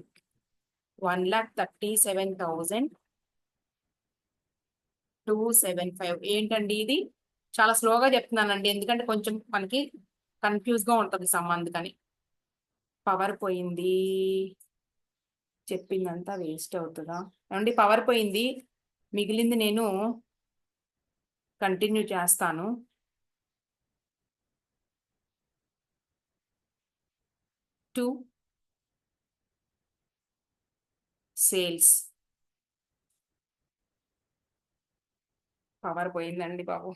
Speaker 1: 1,37,275 ఏంటండి ఇది చాలా స్లోగా చెప్తున్నానండి ఎందుకంటే కొంచెం మనకి కన్ఫ్యూజ్ గా ఉంటుంది సమ్ అందుకని. పవర్ పోయింది చెప్పిందంతా వేస్ట్ అవుతుందా ఏమండి? పవర్ పోయింది మిగిలింది నేను కంటిన్యూ చేస్తాను. టు సేల్స్ పవర్ పోయిందండి బాబు.